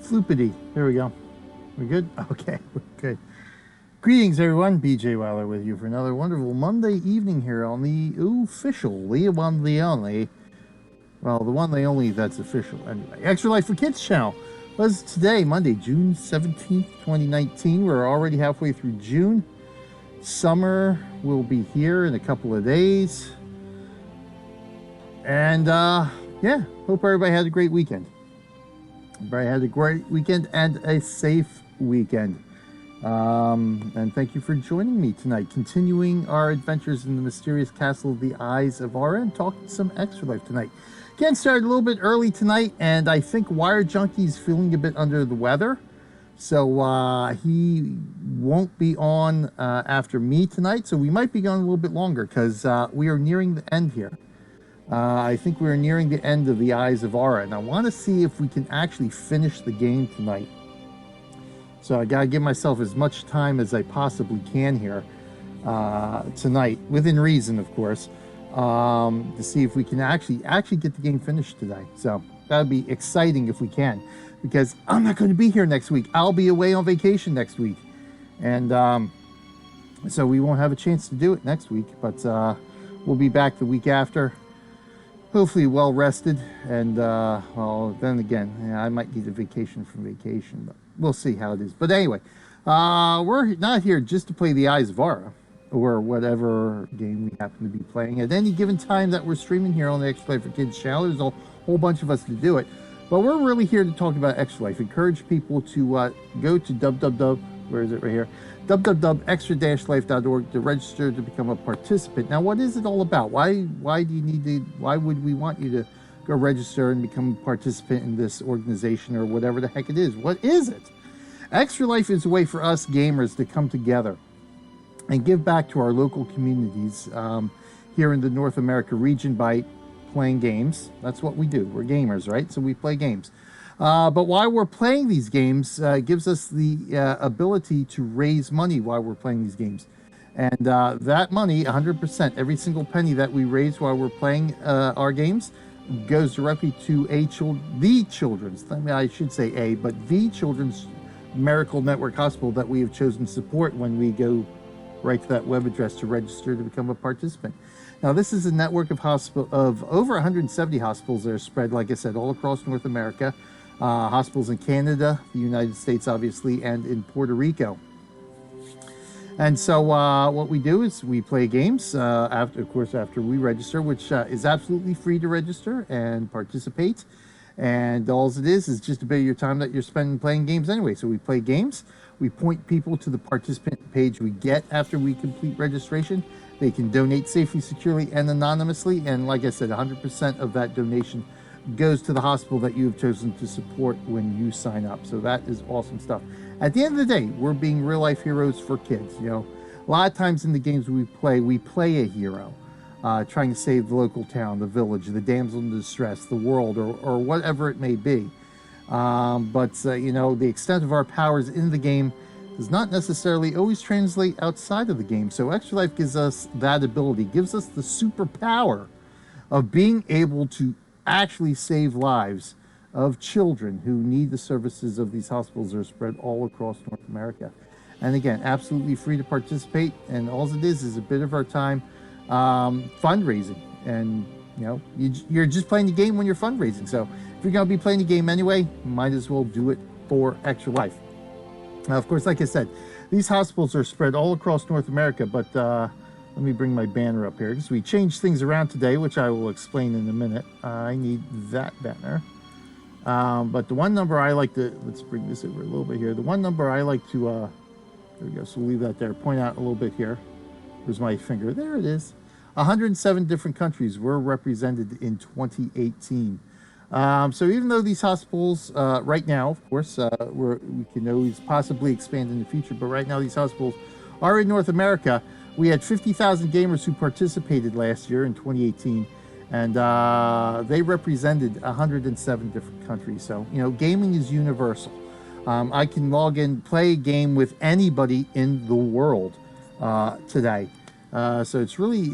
Floopity. There we go. We good? Okay, we're good. Greetings, everyone. BJ Weiler with you for another wonderful Monday evening here on the official, the one, the only, well, the one, the only that's official anyway, Extra Life for Kids channel. Was today, Monday, June 17th, 2019. We're already halfway through June. Summer will be here in a couple of days. And, yeah, hope everybody had a great weekend. Everybody had a great weekend and a safe weekend. And thank you for joining me tonight, continuing our adventures in the mysterious castle of the Eyes of Ara and talking some Extra Life tonight. Again, started a little bit early tonight, and I think Wire Junkie's feeling a bit under the weather. So he won't be on after me tonight, so we might be going a little bit longer because we are nearing the end here. I think we're nearing the end of the Eyes of Ara, and I want to see if we can actually finish the game tonight. So I got to give myself as much time as I possibly can here tonight, within reason, of course, to see if we can actually get the game finished today. So that would be exciting if we can, because I'm not going to be here next week. I'll be away on vacation next week, and so we won't have a chance to do it next week, but we'll be back the week after. Hopefully well rested, and well, then again, yeah, I might need a vacation from vacation, but we'll see how it is. But anyway, we're not here just to play the Eyes of Ara, or whatever game we happen to be playing at any given time that we're streaming here on the Extra Life for Kids channel. There's a whole bunch of us to do it, but we're really here to talk about Extra Life. Encourage people to go to where is it, right here, www.extra-life.org to register to become a participant. Now, what is it all about? Why do you need to, why would we want you to go register and become a participant in this organization or whatever the heck it is? What is it? Extra Life is a way for us gamers to come together and give back to our local communities here in the North America region by playing games. That's what we do. We're gamers, right? So we play games. But while we're playing these games, it gives us the ability to raise money while we're playing these games. And that money, 100%, every single penny that we raise while we're playing our games goes directly to the children's, I mean, I should say a, but the Children's Miracle Network Hospital that we have chosen to support when we go right to that web address to register to become a participant. Now, this is a network of over 170 hospitals that are spread, like I said, all across North America. Hospitals in Canada, the United States, obviously, and in Puerto Rico. And so what we do is we play games, after we register, which is absolutely free to register and participate. And all it is just a bit of your time that you're spending playing games anyway. So we play games. We point people to the participant page we get after we complete registration. They can donate safely, securely, and anonymously. And like I said, 100% of that donation goes to the hospital that you have chosen to support when you sign up. So that is awesome stuff. At the end of the day, we're being real life heroes for kids. You know, a lot of times in the games we play a hero, trying to save the local town, the village, the damsel in distress, the world, or whatever it may be. But you know, the extent of our powers in the game does not necessarily always translate outside of the game. So Extra Life gives us that ability, gives us the superpower of being able to actually save lives of children who need the services of these hospitals that are spread all across North America. And again, absolutely free to participate, and all it is a bit of our time fundraising. And you know, you're just playing the game when you're fundraising. So if you're going to be playing the game anyway, might as well do it for Extra Life. Now, of course, like I said, these hospitals are spread all across North America, but let me bring my banner up here because we changed things around today, which I will explain in a minute. I need that banner. But the one number I like to, let's bring this over a little bit here. The one number I like to, there we go, so we'll leave that there. Point out a little bit here. Where's my finger? There it is. 107 different countries were represented in 2018. So even though these hospitals, right now, of course, we can always possibly expand in the future, but right now these hospitals are in North America. We had 50,000 gamers who participated last year in 2018, and they represented 107 different countries. So, you know, gaming is universal. I can log in, play a game with anybody in the world today. So it's really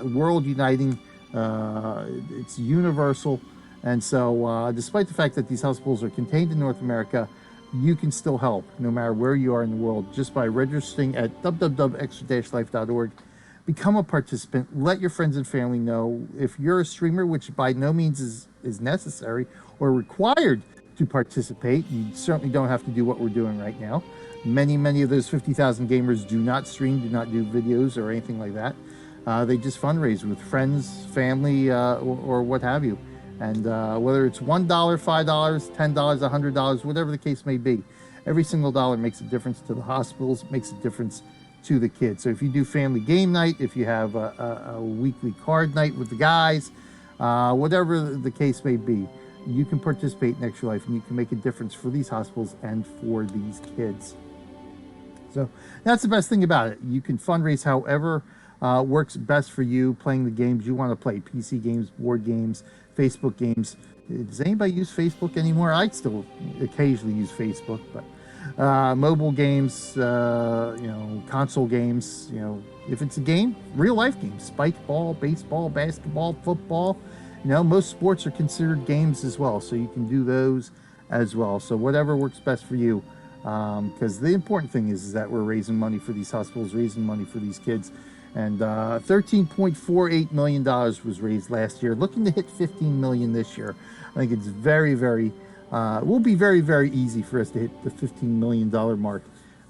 world uniting. It's universal. And so despite the fact that these hospitals are contained in North America, you can still help no matter where you are in the world just by registering at www.extra-life.org. Become a participant. Let your friends and family know. If you're a streamer, which by no means is necessary or required to participate, you certainly don't have to do what we're doing right now. Many of those 50,000 gamers do not stream, do not do videos or anything like that. They just fundraise with friends, family, or what have you. And whether it's $1, $5, $10, $100, whatever the case may be, every single dollar makes a difference to the hospitals, makes a difference to the kids. So if you do family game night, if you have a weekly card night with the guys, whatever the case may be, you can participate in Extra Life and you can make a difference for these hospitals and for these kids. So that's the best thing about it. You can fundraise however works best for you, playing the games you want to play, PC games, board games, Facebook games. Does anybody use Facebook anymore? I still occasionally use Facebook, but mobile games, console games, if it's a game, real life games, spike ball, baseball, basketball, football, most sports are considered games as well. So you can do those as well. So whatever works best for you. Because the important thing is that we're raising money for these hospitals, raising money for these kids. And $13.48 million was raised last year, looking to hit $15 million this year. I think it's very, will be very, very easy for us to hit the $15 million mark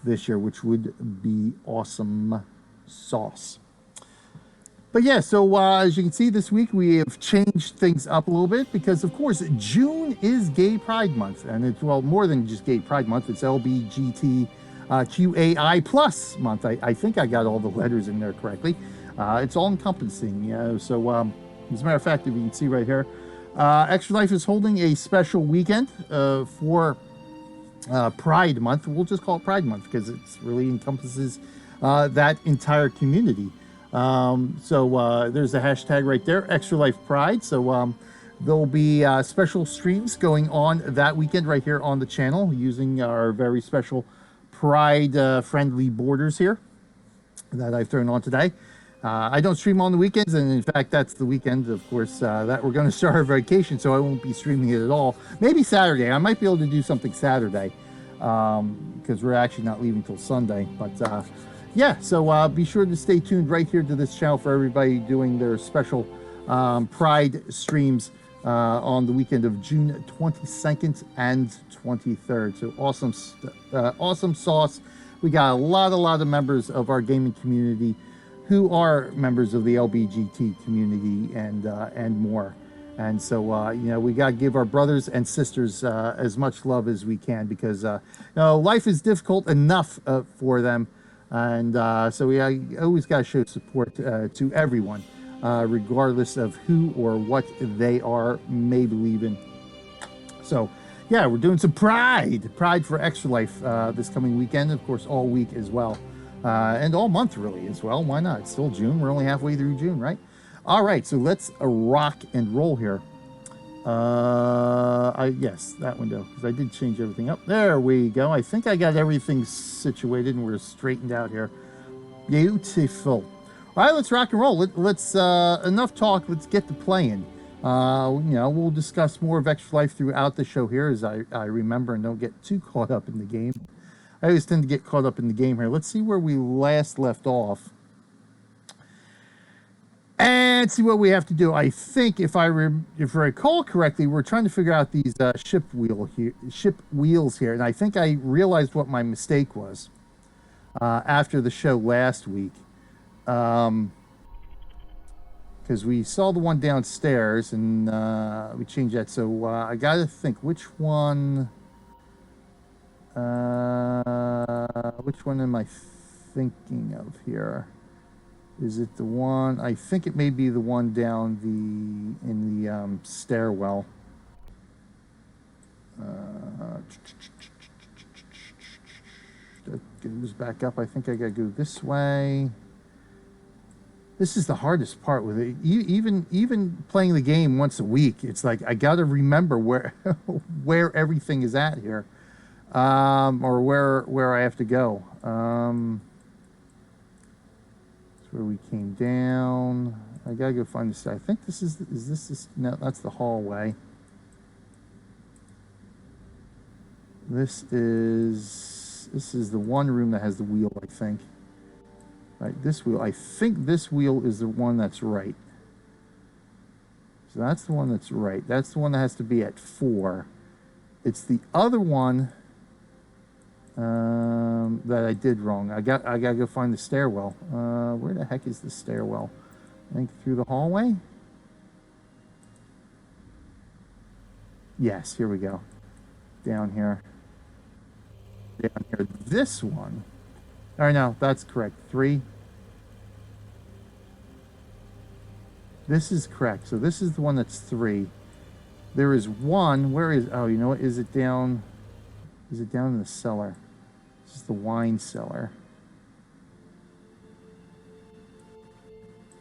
this year, which would be awesome sauce. But yeah, so as you can see this week, we have changed things up a little bit because, of course, June is Gay Pride Month. And it's, well, more than just Gay Pride Month. It's LBGT QAI plus month. I think I got all the letters in there correctly. It's all encompassing. So as a matter of fact, if you can see right here, Extra Life is holding a special weekend for Pride Month. We'll just call it Pride Month because it really encompasses that entire community. So there's a hashtag right there, Extra Life Pride. So there'll be special streams going on that weekend right here on the channel using our very special Pride friendly borders here that I've thrown on today. I don't stream on the weekends, and in fact that's the weekend, of course, that we're going to start our vacation, so I won't be streaming it at all. Maybe Saturday. I might be able to do something Saturday because we're actually not leaving till Sunday. But yeah, so be sure to stay tuned right here to this channel for everybody doing their special Pride streams on the weekend of June 22nd and 23rd. So awesome sauce. We got a lot of members of our gaming community who are members of the LBGT community and more. And so, we got to give our brothers and sisters as much love as we can because, life is difficult enough for them. And so we always got to show support to everyone, regardless of who or what they may believe in. So, yeah, we're doing some Pride for Extra Life this coming weekend, of course, all week as well. And all month, really, as well. Why not? It's still June. We're only halfway through June, right? All right, so let's rock and roll here. Yes, that window, because I did change everything up. There we go. I think I got everything situated and we're straightened out here. Beautiful. All right, let's rock and roll. Let's enough talk. Let's get to playing. We'll discuss more of Extra Life throughout the show here as I remember and don't get too caught up in the game. I always tend to get caught up in the game here. Let's see where we last left off. And see what we have to do. I think if I recall correctly, we're trying to figure out these ship wheels here. And I think I realized what my mistake was after the show last week. Because we saw the one downstairs and we changed that. So I got to think which one am I thinking of here? Is it the one? I think it may be the one down in the stairwell. That goes back up. I think I gotta go this way. This is the hardest part with it. Even playing the game once a week, it's like I gotta remember where where everything is at here, or where I have to go. Where we came down. I gotta go find this. I think this is this? No, that's the hallway. This is the one room that has the wheel, I think. Right, this wheel. I think this wheel is the one that's right. So that's the one that's right. That's the one that has to be at 4. It's the other one that I did wrong. I gotta go find the stairwell. Where the heck is the stairwell? I think through the hallway? Yes, here we go. Down here. Down here. This one. All right, no, that's correct. 3. This is correct. So this is the one that's 3. There is one. Where is... Oh, you know what? Is it down... Is it down in the cellar? This is the wine cellar.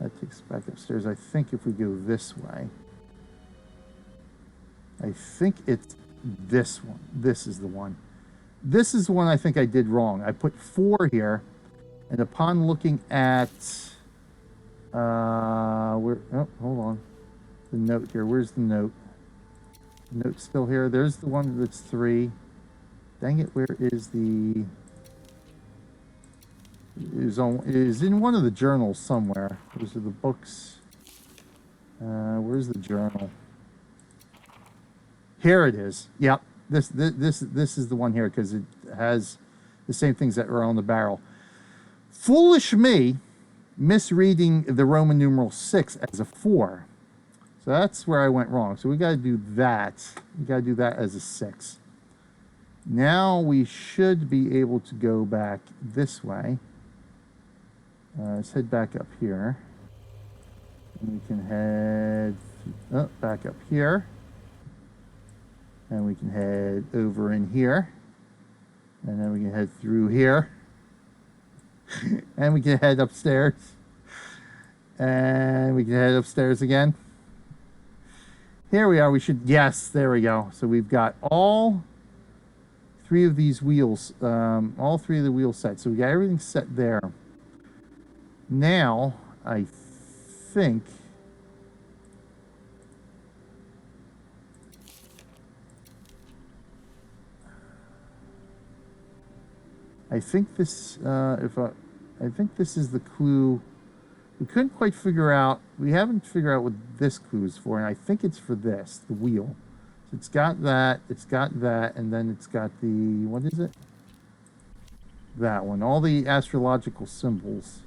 That takes us back upstairs. I think if we go this way... I think it's this one. This is the one. This is the one I think I did wrong. I put 4 here. And upon looking at... oh, hold on. The note here. Where's the note? The note's still here. There's the one that's 3. Dang it, where is the... It is in one of the journals somewhere. Those are the books. Where's the journal? Here it is. Yep. This is the one here because it has the same things that are on the barrel. Foolish me, misreading the Roman numeral 6 as a 4. So that's where I went wrong. So we got to do that. We got to do that as a 6. Now we should be able to go back this way. Let's head back up here. And we can head back up here. And we can head over in here. And then we can head through here. And we can head upstairs. And we can head upstairs again. Here we are. We should... Yes, there we go. So we've got all 3 of these wheels. All 3 of the wheel sets. So we got everything set there. Now, I think... I think this, I think this is the clue. We couldn't quite figure out, we haven't figured out what this clue is for, and I think it's for this, the wheel. So it's got that, and then it's got the, what is it? That one, all the astrological symbols.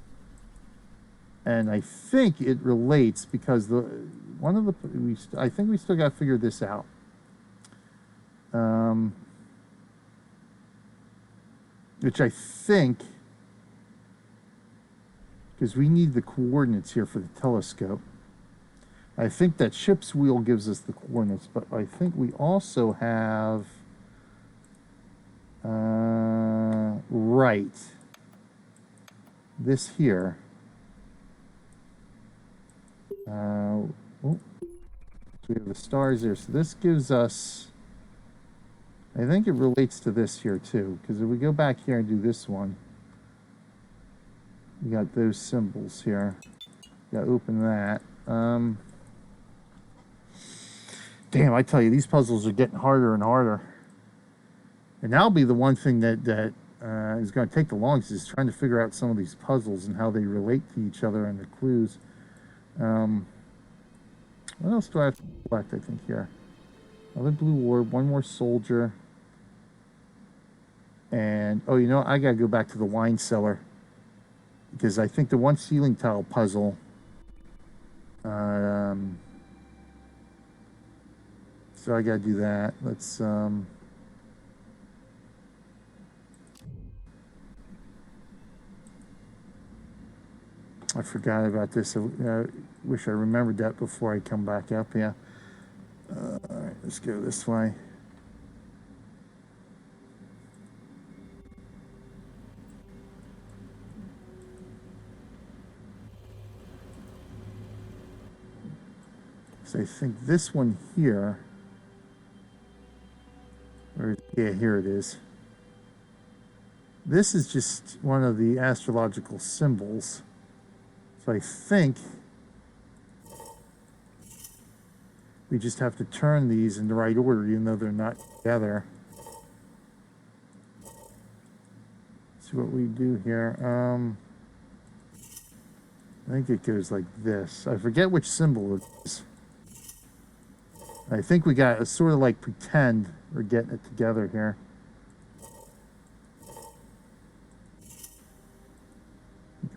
And I think it relates because I think we still got to figure this out. Which I think, because we need the coordinates here for the telescope. I think that ship's wheel gives us the coordinates, but I think we also have, right, this here. So we have the stars there. So this gives us, I think it relates to this here too, because if we go back here and do this one, we got those symbols here. Got to open that. Damn, I tell you, these puzzles are getting harder and harder. And that'll be the one thing that is going to take the longest, is trying to figure out some of these puzzles and how they relate to each other and the clues. What else do I have to collect, I think, here? Another blue orb, one more soldier. And, oh, you know, I got to go back to the wine cellar. Because I think the one ceiling tile puzzle... so I got to do that. Let's... I forgot about this. I wish I remembered that before I come back up. Yeah. All right, let's go this way. So I think this one here, yeah, here it is. This is just one of the astrological symbols. So I think we just have to turn these in the right order, even though they're not together. see what we do here. I think it goes like this. I forget which symbol it is. I think we got to sort of like pretend we're getting it together here.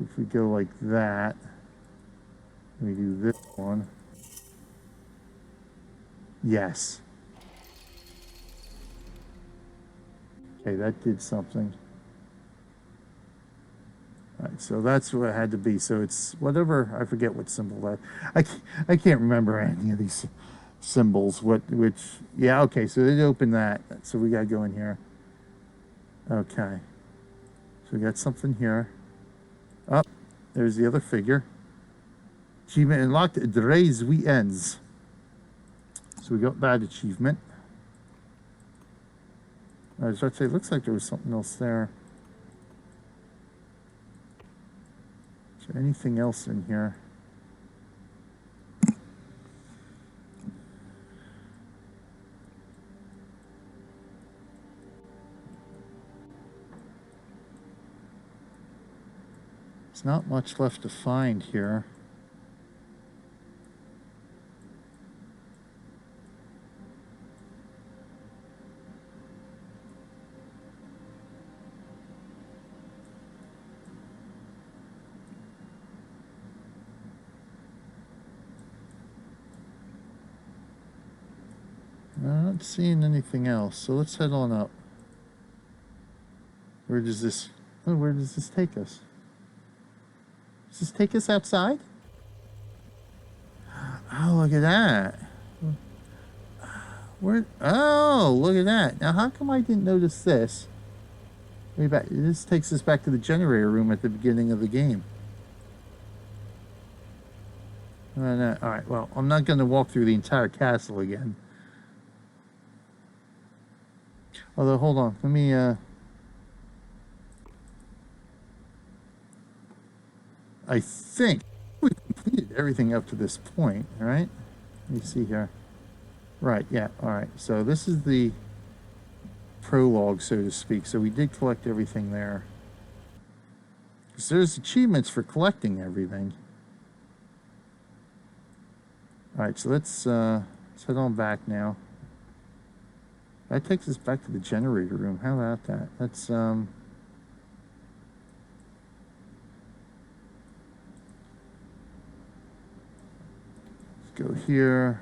If we go like that, we do this one. Yes. Okay, that did something. All right, so that's what it had to be. So it's whatever, I forget what symbol that. I can't remember any of these symbols. Yeah, okay, so it opened that. So we got to go in here. Okay. So we got something here. Oh, there's the other figure. Achievement unlocked, Dre's Weekends. So we got that achievement. I was about to say, it looks like there was something else there. Is there anything else in here? There's not much left to find here. I'm not seeing anything else, so let's head on up. Where does this take us? Does this take us outside? Oh, look at that. Oh, look at that. Now, how come I didn't notice this? Way back, this takes us back to the generator room at the beginning of the game. All right, well, I'm not going to walk through the entire castle again. Although, hold on, let me, I think we completed everything up to this point, right? Let me see here. Right, yeah, all right. So this is the prologue, so to speak. So we did collect everything there. Because there's achievements for collecting everything. All right, so let's head on back now. That takes us back to the generator room. How about that? Let's go here.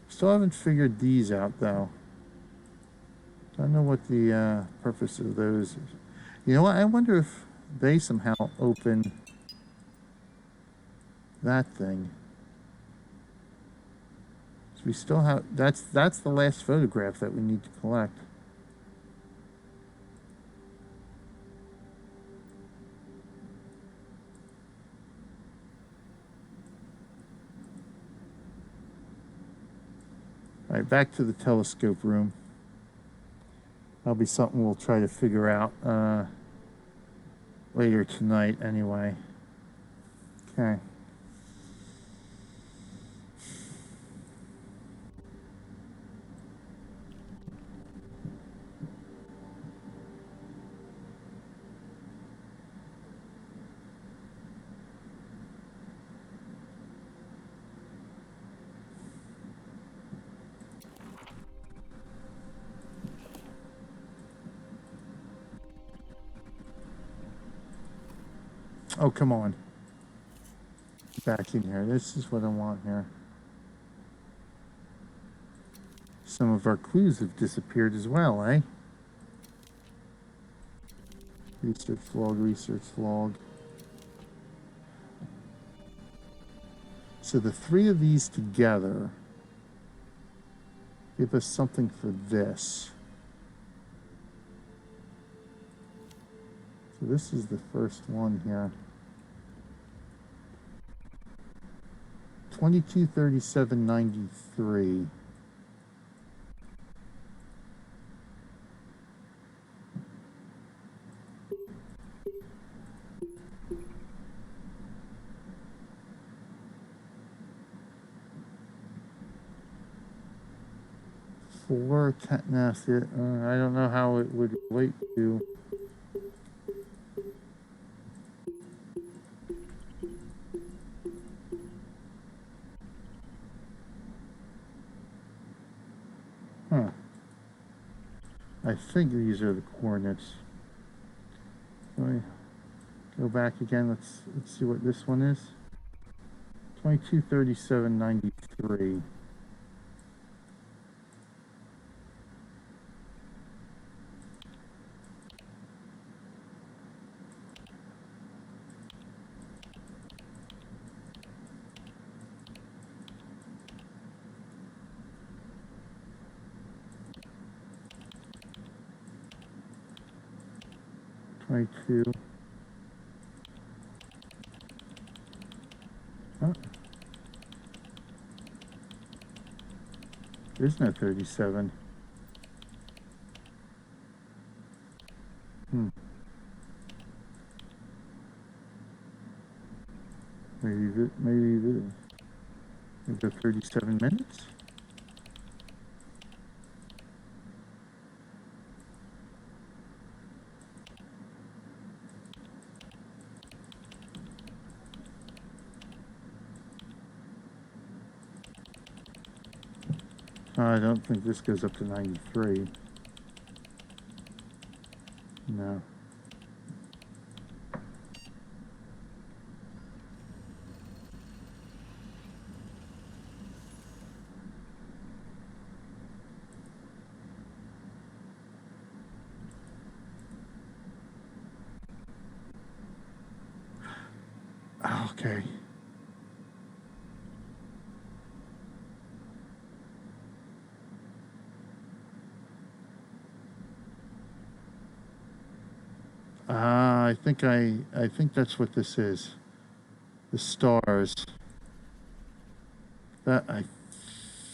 Still haven't figured these out though. Don't know what the purpose of those is. You know what? I wonder if they somehow open that thing. We still have, that's the last photograph that we need to collect. All right, back to the telescope room. That'll be something we'll try to figure out later tonight anyway. Okay. Oh, come on. Back in here. This is what I want here. Some of our clues have disappeared as well, eh? Research log, research log. So the three of these together give us something for this. So this is the first one here. 2237.93. 4, 10, no, see, I don't know how it would relate to. Huh. I think these are the coordinates. Let me go back again. Let's see what this one is. 2237.93. Oh, there's no 37. Maybe the 37 minutes. I don't think this goes up to 93. No. Okay. I think that's what this is. The stars. I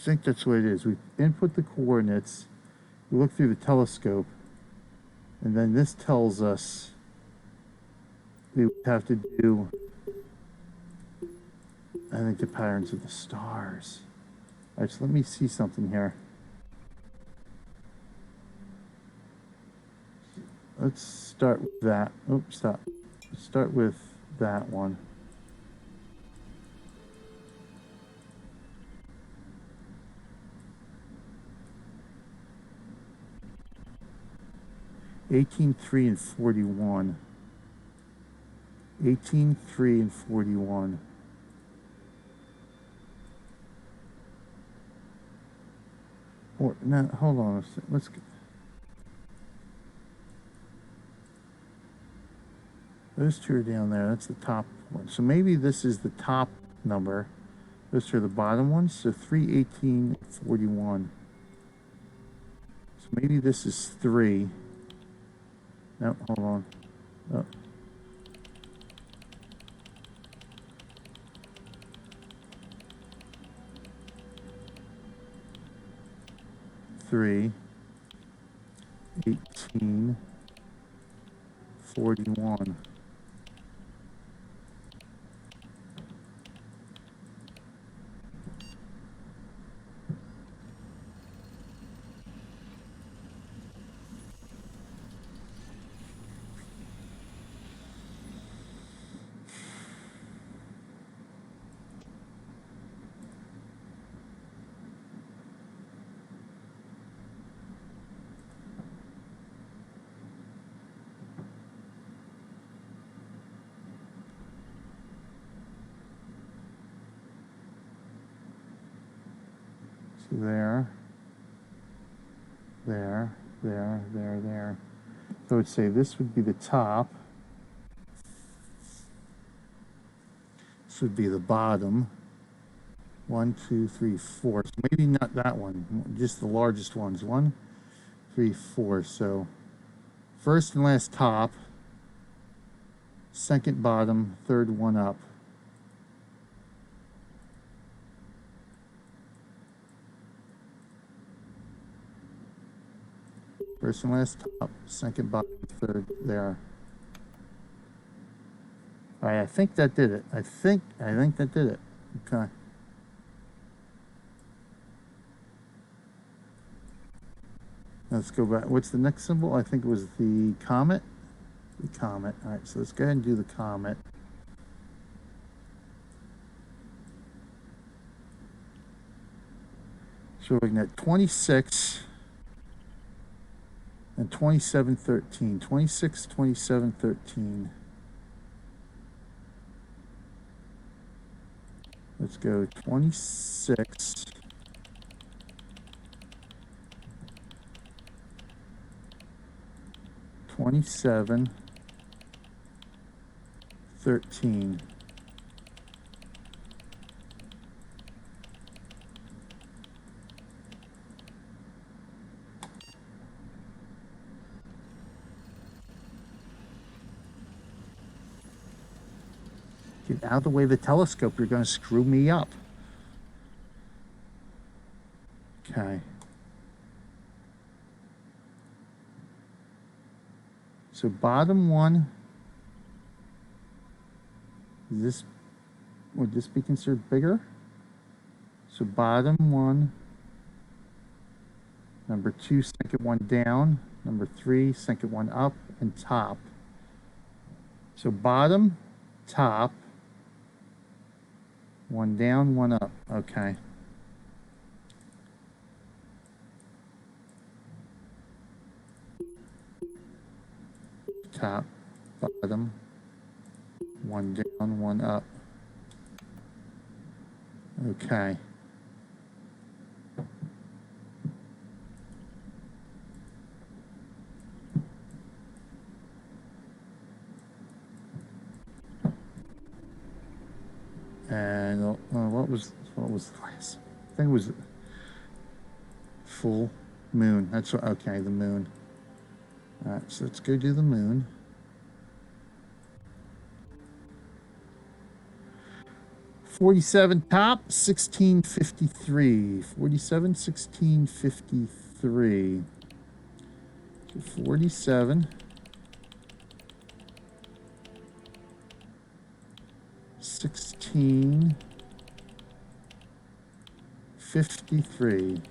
think that's what it is. We input the coordinates, we look through the telescope, and then this tells us we would have to do, I think, the patterns of the stars. All right, so let me see something here. Let's start with that. Oops, stop. Let's start with that one. (18:3 and 41). 18:3 and 41. Or no, hold on. Let's. Those two are down there. That's the top one. So maybe this is the top number. Those two are the bottom ones. So 3:18 and 41. So maybe this is 3. No, hold on. Oh. Three, 18, 41. There. So I would say this would be the top. This would be the bottom. 1, 2, 3, 4. So maybe not that one, just the largest ones. 1, 3, 4. So first and last top, second bottom, third one up. First and last top, second bottom, third there. All right, I think that did it. I think that did it. Okay. Let's go back. What's the next symbol? I think it was the comet. The comet. All right, so let's go ahead and do the comet. So we're looking at 26 and 27, 13. 26, 27, 13. Let's go 26. 27, 13. Get out of the way of the telescope, you're going to screw me up. Okay. So bottom one, would this be considered bigger? So bottom one, number 2, sink it one down, number 3, sink it one up, and top. So bottom, top, one down, one up. Okay. Top, bottom, one down, one up. Okay. And what was the last? I think it was full moon. That's what, okay, the moon. All right, so let's go do the moon. $47 top, 1653. 47, 1653. So 47. 1653.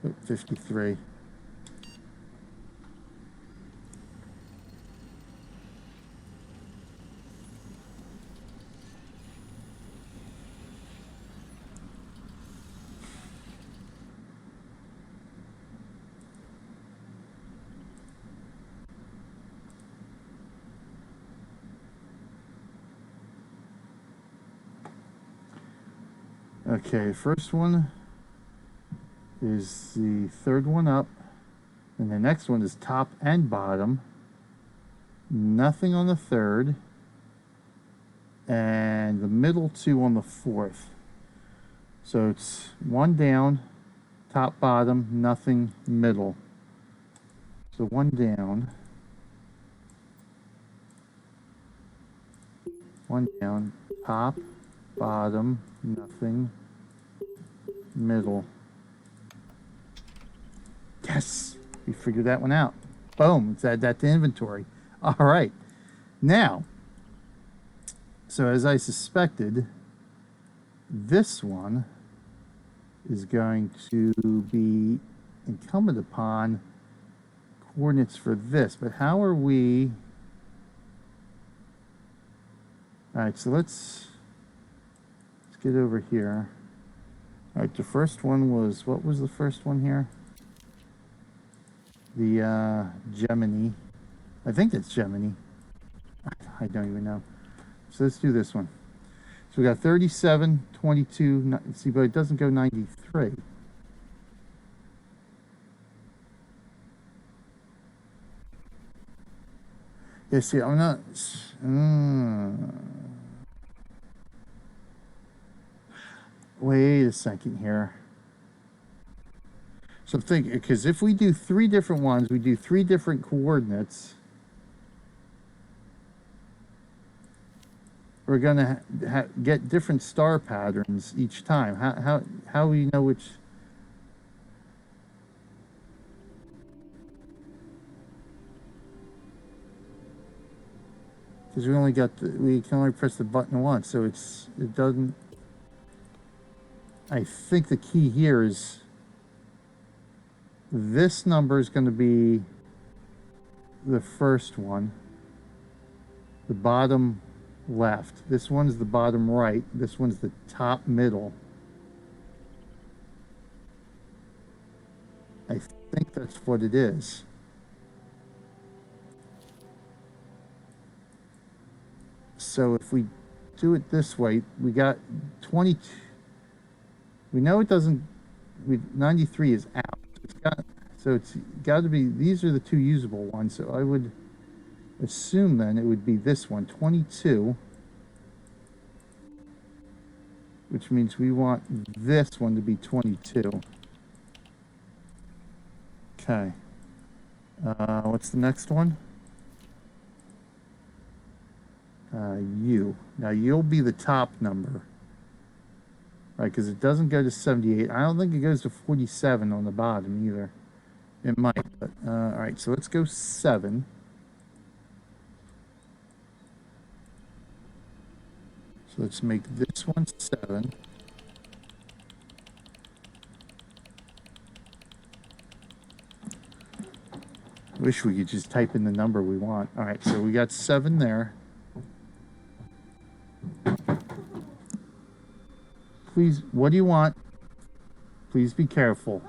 Oh, 53. Okay, first one is the third one up, and the next one is top and bottom. Nothing on the third, and the middle 2 on the fourth. So it's one down, top, bottom, nothing, middle. So one down, top, bottom, nothing, middle. Yes, we figured that one out. Boom, let's add that to inventory. All right, now, so as I suspected, this one is going to be incumbent upon coordinates for this, but how are we? All right, so let's get over here. All right, the first one was, what was the first one here? The Gemini. I think that's Gemini. I don't even know. So let's do this one. So we got 37, 22, see, but it doesn't go 93. Yeah, see, I'm not... Wait a second here. So think, because if we do 3 different ones, we do 3 different coordinates, we're going to get different star patterns each time. How do we know which? because we only got we can only press the button once, so it doesn't. I think the key here is this number is going to be the first one, the bottom left. This one's the bottom right. This one's the top middle. I think that's what it is. So if we do it this way, we got 22. We know it doesn't. 93 is out. So it's got to be. These are the two usable ones. So I would assume then it would be this one, 22, which means we want this one to be 22. Okay. What's the next one? U. Now you'll be the top number. Right, because it doesn't go to 78. I don't think it goes to 47 on the bottom either. It might, but all right, so let's go 7. So let's make this one 7. Wish we could just type in the number we want. All right, so we got 7 there. Please, what do you want? Please be careful.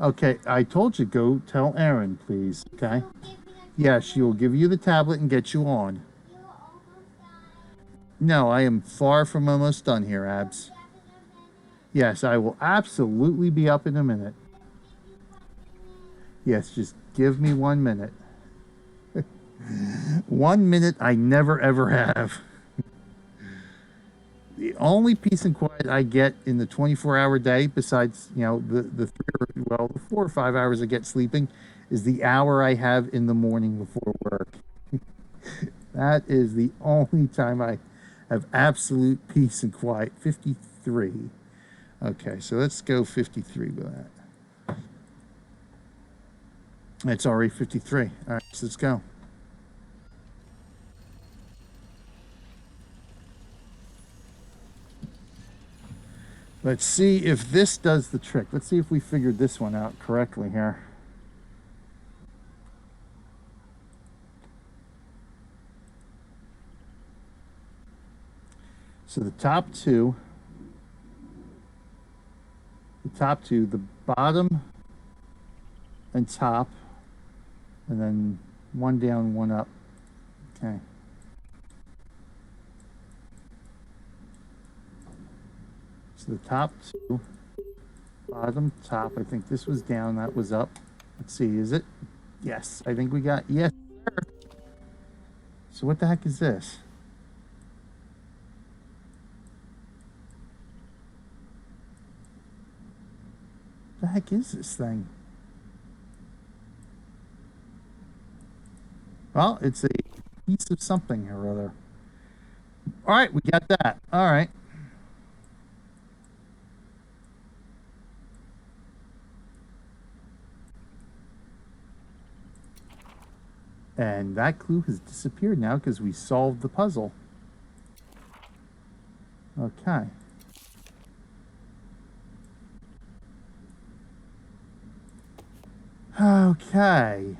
Okay, I told you, go tell Erin, please, okay? Yeah, she will give you the tablet and get you on. No, I am far from almost done here, Abs. Yes, I will absolutely be up in a minute. Yes, just give me 1 minute. 1 minute I never ever have. The only peace and quiet I get in the 24-hour day, besides, you know, the 4 or 5 hours I get sleeping, is the hour I have in the morning before work. That is the only time I have absolute peace and quiet. 53. Okay, so let's go 53 with that. It's already 53. All right, so let's go. Let's see if this does the trick. Let's see if we figured this one out correctly here. So the top two, the bottom and top, and then one down, one up. Okay. So the top two, bottom, top. I think this was down, that was up. Let's see, is it? Yes, I think we got, yes, sir. So what the heck is this? What the heck is this thing? Well, it's a piece of something or other. All right, we got that. All right. And that clue has disappeared now because we solved the puzzle. Okay. Okay.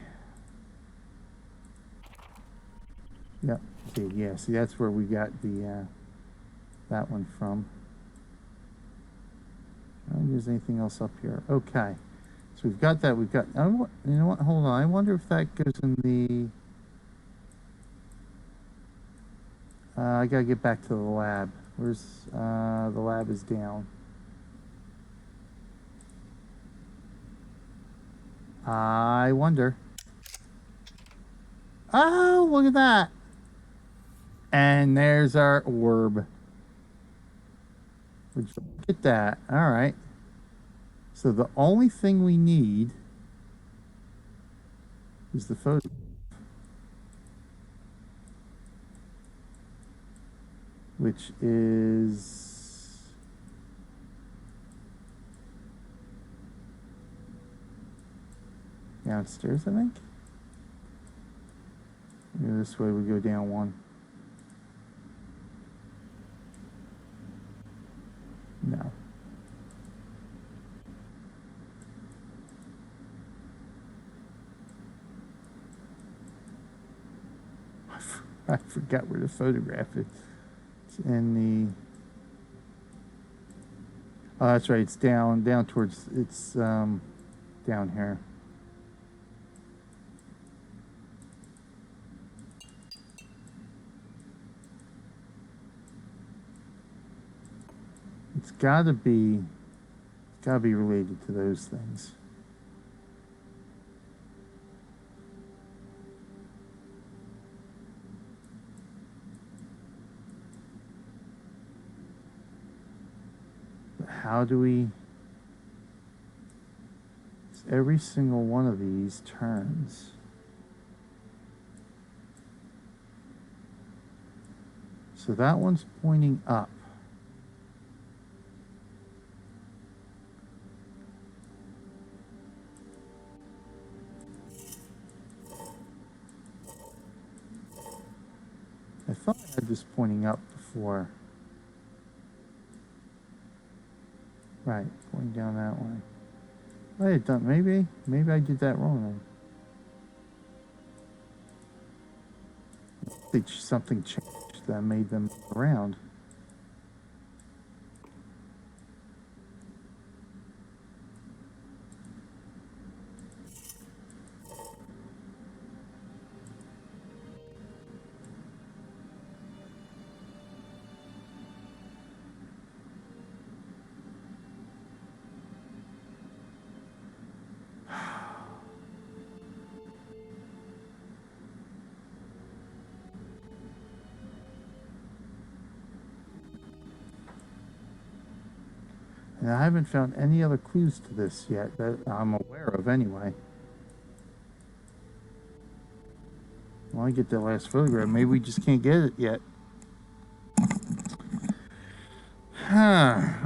Yep. See, yeah. See, that's where we got the that one from. I don't think there's anything else up here. Okay. So we've got that. We've got. You know what? Hold on. I wonder if that goes in the. I gotta get back to the lab. Where's the lab is down. I wonder. Oh, look at that. And there's our orb. Would you look at that? All right. So the only thing we need is the photo. Which is downstairs, I think. This way we go down one. No. I forgot where the photograph is. It's in the... Oh, that's right. It's down towards... It's down here. It's gotta be related to those things. But how do we... Every single one of these turns. So that one's pointing up. I thought I had this pointing up before. Right, going down that way. I had done, maybe I did that wrong then. Something changed that made them move around. And I haven't found any other clues to this yet that I'm aware of anyway. Well, I get that last photograph. Maybe we just can't get it yet.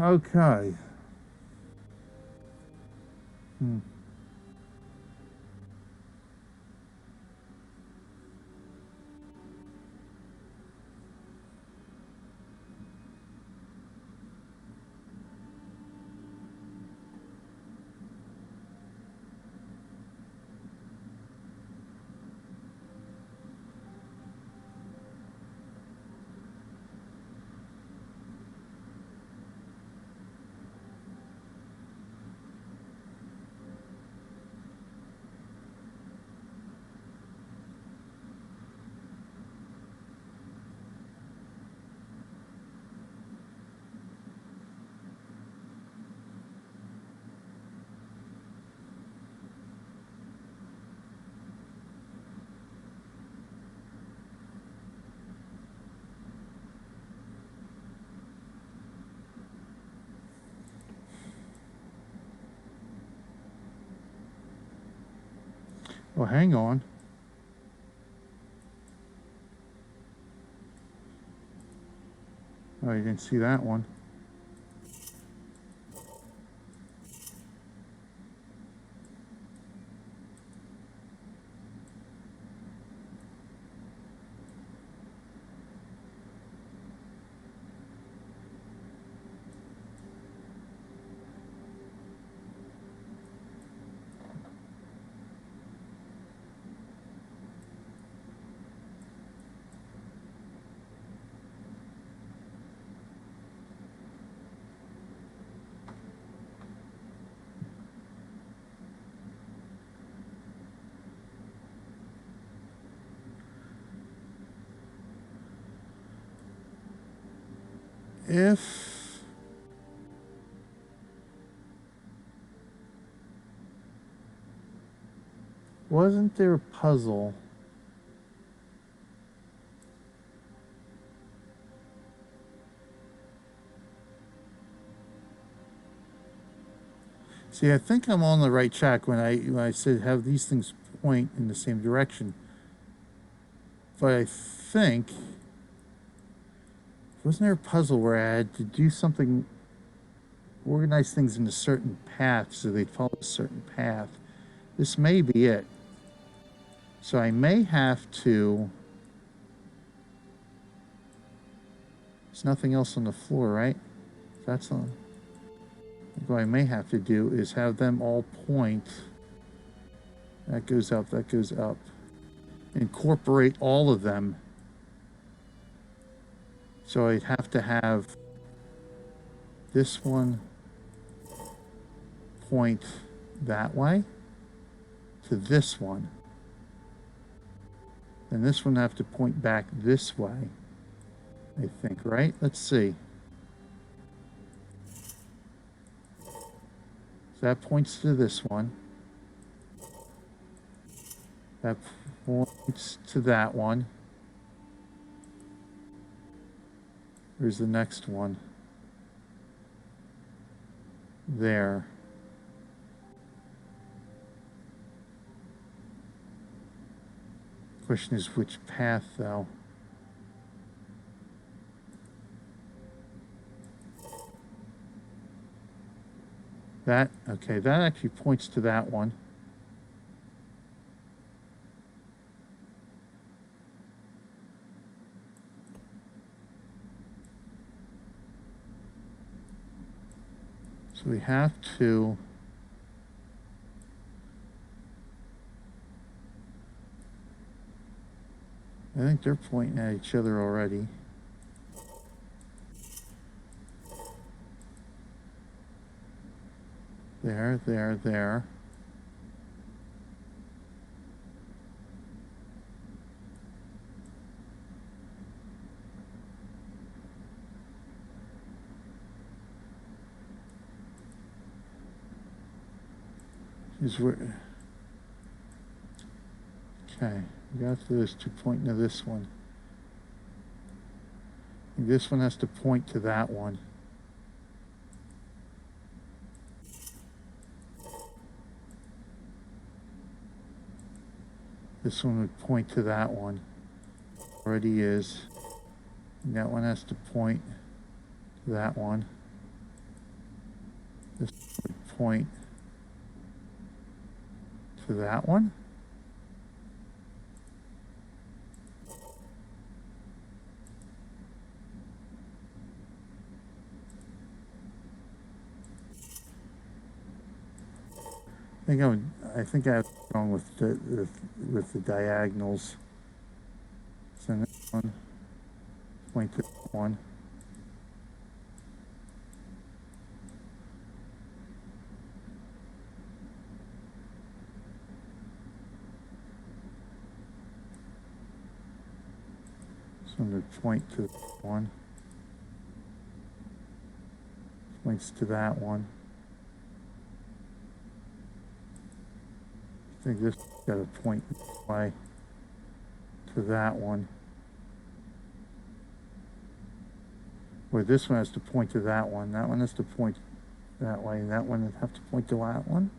Okay. Well, hang on. Oh, you didn't see that one. Wasn't there a puzzle? See, I think I'm on the right track when I said have these things point in the same direction. But I think, wasn't there a puzzle where I had to do something, organize things in a certain path so they'd follow a certain path? This may be it. So I may have to There's nothing else on the floor, right? That's on. What I may have to do is have them all point. That goes up, that goes up. Incorporate all of them. So I'd have to have this one point that way to this one. And this one have to point back this way, I think, right? Let's see. So that points to this one. That points to that one. There's the next one. There. Question is which path, though. That, okay, that actually points to that one. So we have to I think they're pointing at each other already. There, there, there. Is where. Okay, we got those two pointing to this one. This one has to point to that one. This one would point to that one. Already is. And that one has to point to that one. This would point to that one. I think I was wrong with the diagonals. So this one point to one. This one would point to one. Points to that one. I think this got a point this way to that one. Where this one has to point to that one. That one has to point that way. And that one would have to point to that one.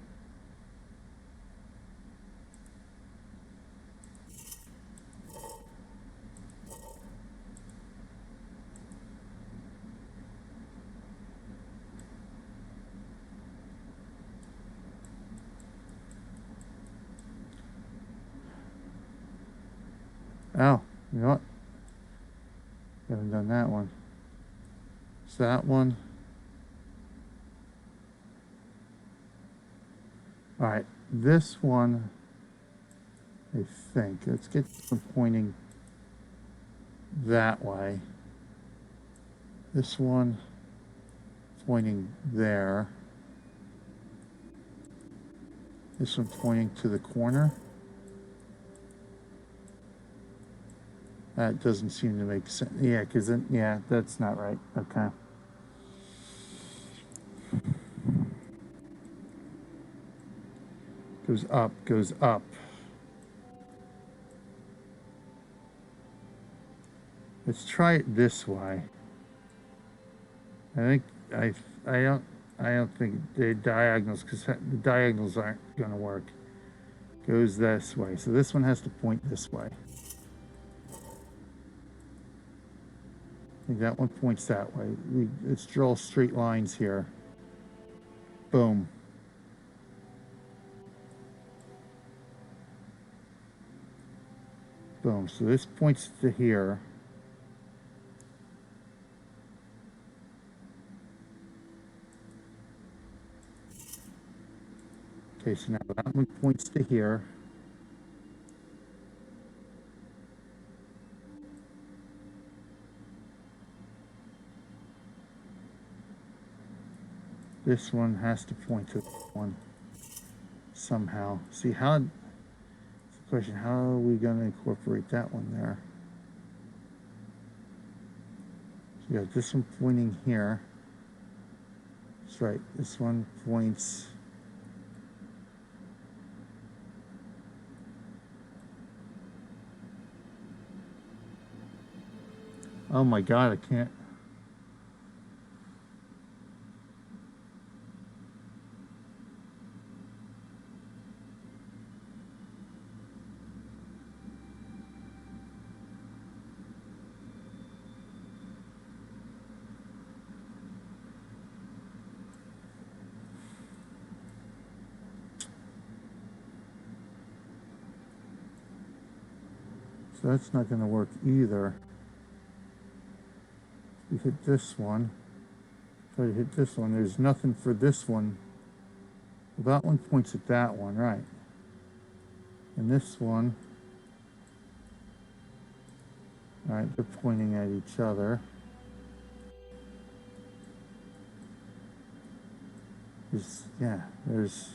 Oh, you know what? Haven't done that one. It's that one. All right, this one, I think. Let's get some pointing that way. This one pointing there. This one pointing to the corner. That doesn't seem to make sense. Yeah, because then, yeah, that's not right. Okay. Goes up, goes up. Let's try it this way. I think I don't think the diagonals, because the diagonals aren't going to work. Goes this way. So this one has to point this way. I think that one points that way. Let's draw straight lines here. Boom. Boom. So this points to here. Okay, so now that one points to here. This one has to point to one somehow. See how, the question, how are we going to incorporate that one there? So you got this one pointing here. That's right, this one points. Oh my God, I can't. So that's not going to work either. We hit this one. Try to hit this one. There's nothing for this one. Well, that one points at that one, right? And this one, all right, they're pointing at each other. Yeah, there's.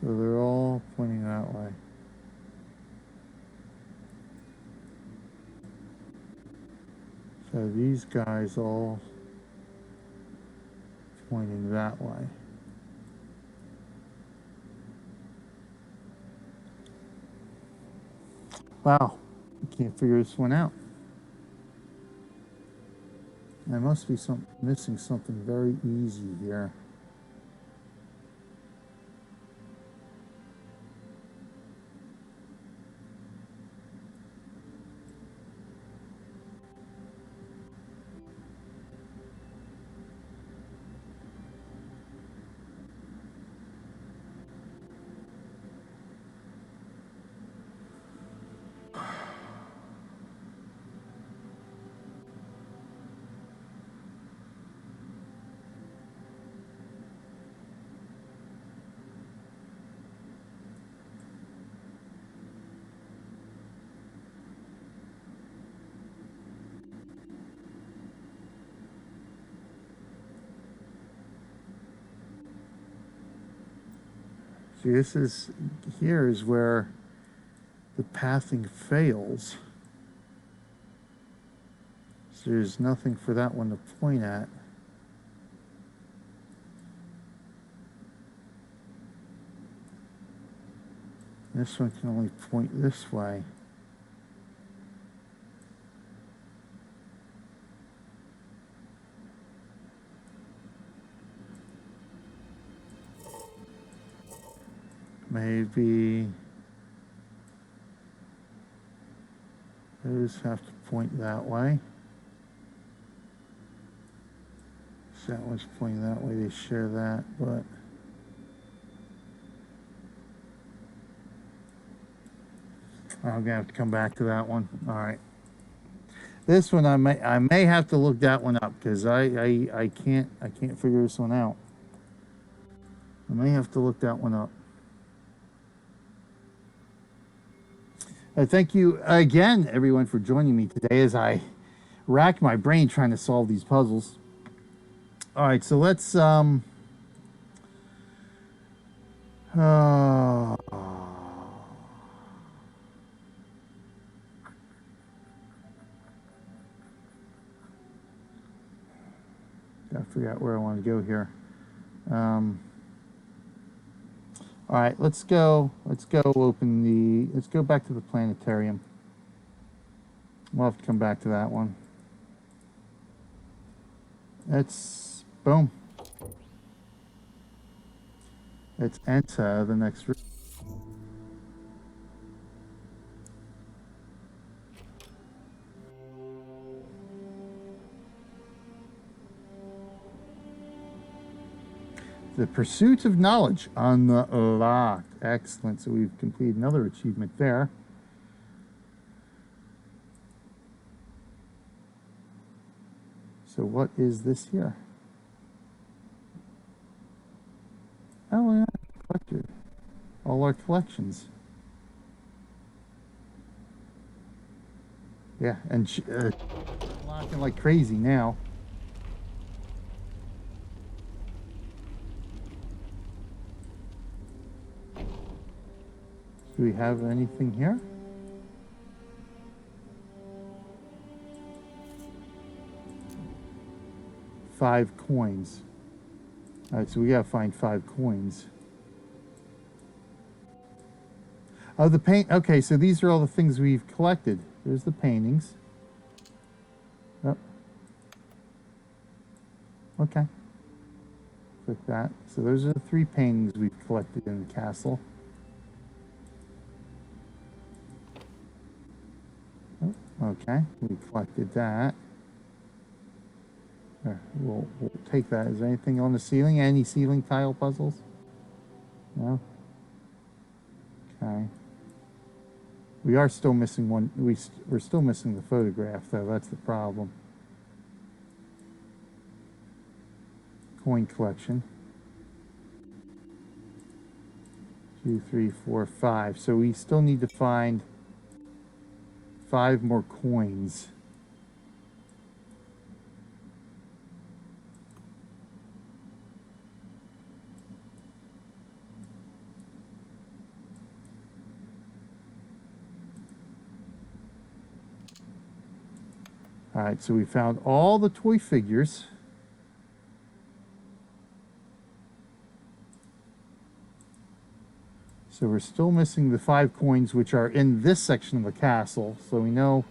So they're all pointing that way. So these guys all pointing that way. Wow, I can't figure this one out. I must be missing something very easy here. See, here is where the pathing fails. So there's nothing for that one to point at. This one can only point this way. Maybe those have to point that way. So that one's pointing that way, they share that, but I'm gonna have to come back to that one. All right. This one I may have to look that one up because I can't figure this one out. I may have to look that one up. Thank you again, everyone, for joining me today as I rack my brain trying to solve these puzzles. All right, so let's gotta figure out where I want to go here. All right, let's go back to the planetarium. We'll have to come back to that one. Let's, boom. Let's enter the next room. The pursuit of knowledge unlocked. Excellent. So we've completed another achievement there. So what is this here? Oh, yeah, collector. All our collections. Yeah, and unlocking like crazy now. Do we have anything here? Five coins. All right, so we gotta find 5 coins. Oh, the paint. Okay, so these are all the things we've collected. There's the paintings. Oh. Okay. Click that. So those are the 3 paintings we've collected in the castle. Oh, okay, we collected that. We'll take that. Is there anything on the ceiling? Any ceiling tile puzzles? No? Okay. We are still missing one. We're still missing the photograph, though. That's the problem. Coin collection. 2, 3, 4, 5. So we still need to find 5 more coins. All right, so we found all the toy figures. So we're still missing the 5 coins, which are in this section of the castle. So we know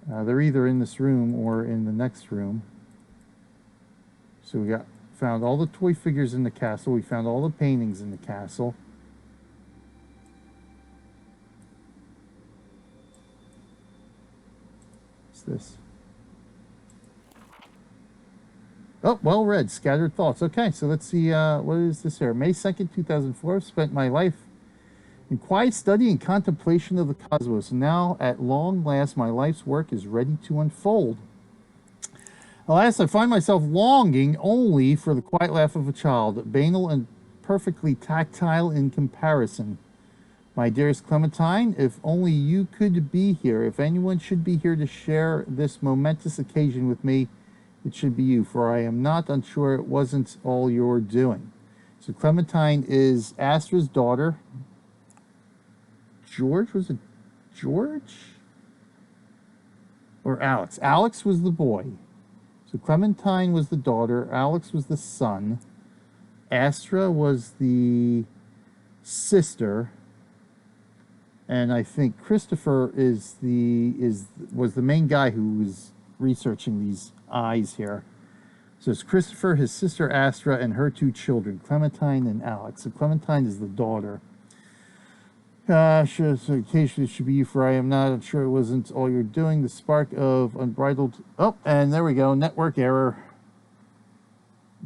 they're either in this room or in the next room. So we found all the toy figures in the castle. We found all the paintings in the castle. This. Oh, well read. Scattered thoughts. Okay, so let's see. What is this here? May 2nd, 2004. Spent my life in quiet study and contemplation of the cosmos. And now, at long last, my life's work is ready to unfold. Alas, I find myself longing only for the quiet laugh of a child, banal and perfectly tactile in comparison. My dearest Clementine, if only you could be here, if anyone should be here to share this momentous occasion with me, it should be you, for I am not unsure it wasn't all your doing. So Clementine is Astra's daughter. George, was it George? Or Alex? Alex was the boy. So Clementine was the daughter, Alex was the son, Astra was the sister, and I think Christopher was the main guy who was researching these eyes here. So it's Christopher, his sister Astra, and her 2 children, Clementine and Alex. So Clementine is the daughter. Sure, so occasionally it should be you, for I am not sure it wasn't all you're doing. The spark of unbridled... Oh, and there we go. Network error.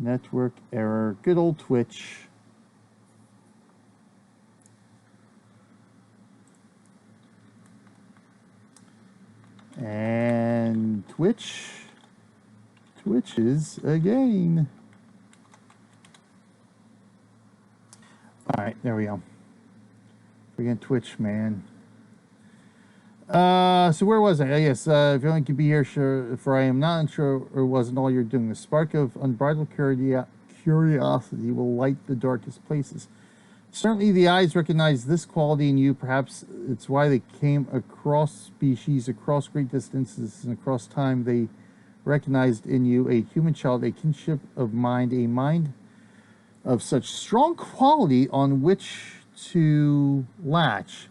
Network error. Good old Twitch. And Twitches again. All right, there we go. Freaking Twitch, man. So where was I? Yes, if you only could be here, sure, for I am not unsure it wasn't all you're doing. The spark of unbridled curiosity will light the darkest places. Certainly the eyes recognize this quality in you. Perhaps it's why they came across species, across great distances, and across time. They recognized in you a human child, a kinship of mind, a mind of such strong quality on which to latch,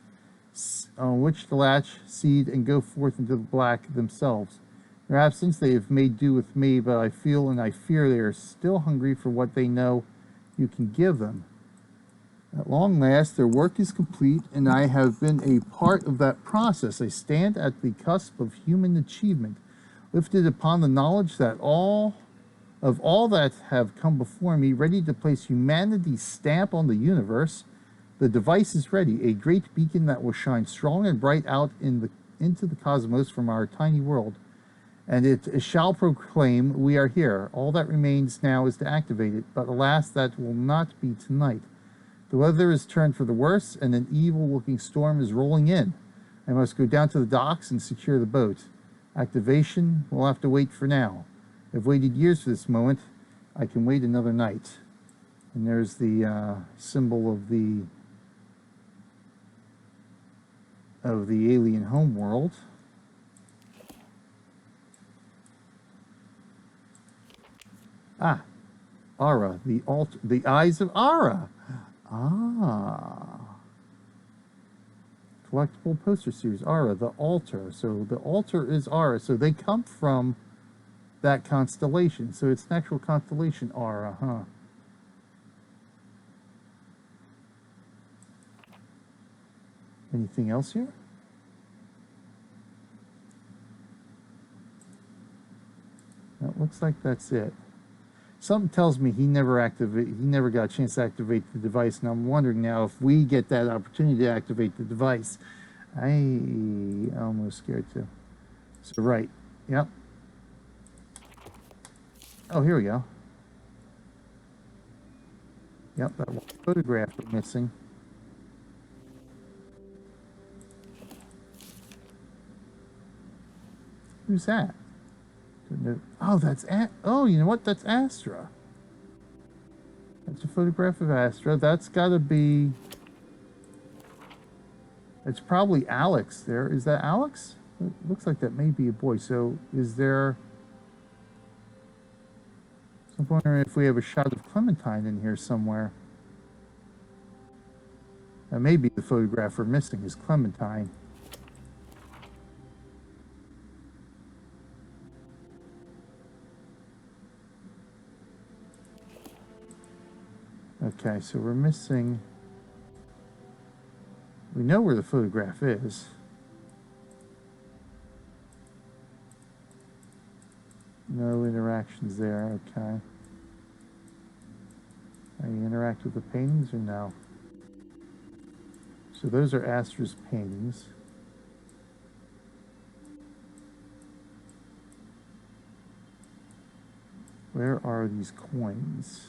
seed, and go forth into the black themselves. In their absence, they have made do with me, but I feel and I fear they are still hungry for what they know you can give them. At long last, their work is complete, and I have been a part of that process. I stand at the cusp of human achievement, lifted upon the knowledge that all of all that have come before me, ready to place humanity's stamp on the universe. The device is ready, a great beacon that will shine strong and bright out into the cosmos from our tiny world. And it shall proclaim, we are here. All that remains now is to activate it, but alas, that will not be tonight. The weather is turned for the worse, and an evil-looking storm is rolling in. I must go down to the docks and secure the boat. Activation will have to wait for now. I've waited years for this moment. I can wait another night. And there's the symbol of the alien homeworld. Ah, Ara, the Eyes of Ara. Ah. Collectible poster series, Ara, the altar. So the altar is Ara. So they come from that constellation. So it's an actual constellation, Ara, huh? Anything else here? That looks like that's it. Something tells me he never got a chance to activate the device, and I'm wondering now if we get that opportunity to activate the device. I'm almost scared too. So right, yep. Oh, here we go. Yep, that one photograph we're missing. Who's that? Oh, oh, you know what? That's Astra. That's a photograph of Astra. That's got to be... It's probably Alex there. Is that Alex? It looks like that may be a boy. So is there... I'm wondering if we have a shot of Clementine in here somewhere. That may be the photograph we're missing is Clementine. Okay, so we're missing... We know where the photograph is. No interactions there, okay. Are you interact with the paintings or no? So those are Astra's paintings. Where are these coins?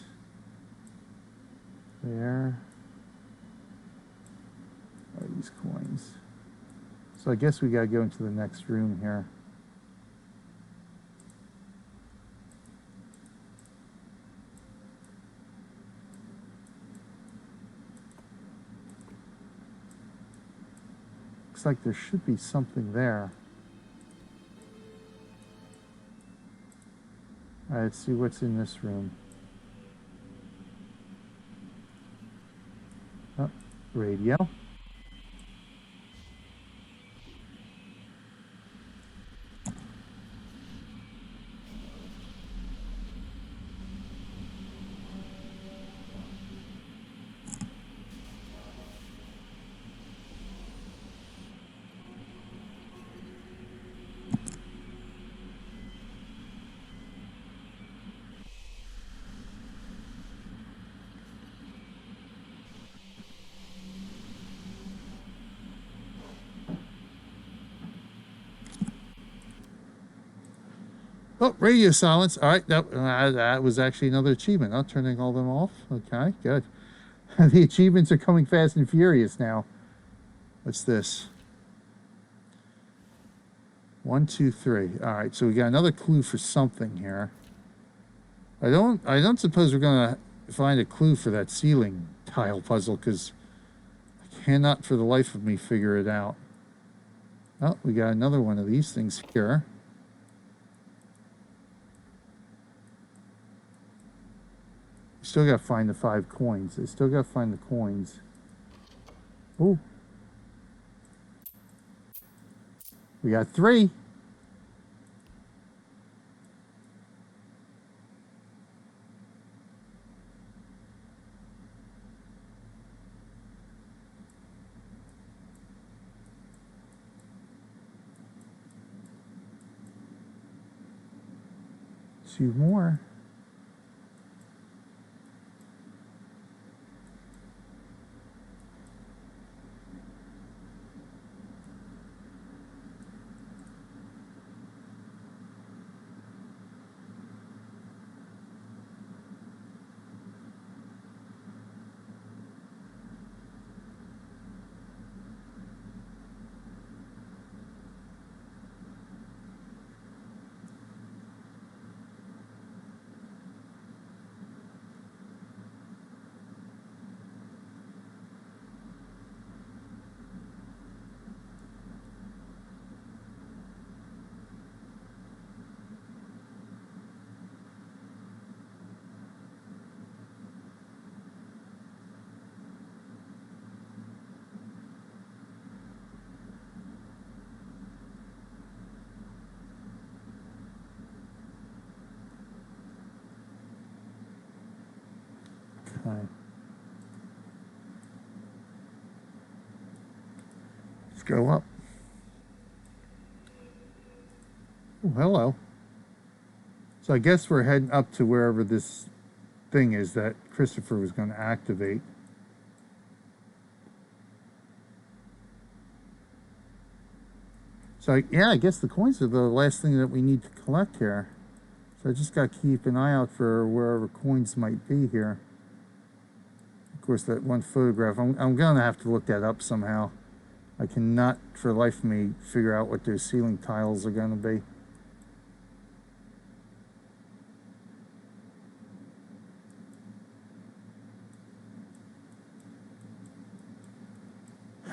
Where are these coins? So I guess we gotta go into the next room here. Looks like there should be something there. All right, let's see what's in this room. Oh, radio. Oh, radio silence. All right, that was actually another achievement. I'm turning all them off. Okay, good. The achievements are coming fast and furious now. What's this? 1, 2, 3. All right, so we got another clue for something here. I don't suppose we're gonna find a clue for that ceiling tile puzzle because I cannot for the life of me figure it out. Oh, we got another one of these things here. Still got to find the 5 coins. I still got to find the coins. Oh. We got 3. Two more. Okay. Let's go up. Oh, hello. So I guess we're heading up to wherever this thing is that Christopher was going to activate. So yeah, I guess the coins are the last thing that we need to collect here. So I just got to keep an eye out for wherever coins might be here. Of course, that one photograph, I'm going to have to look that up somehow. I cannot, for the life of me, figure out what those ceiling tiles are going to be.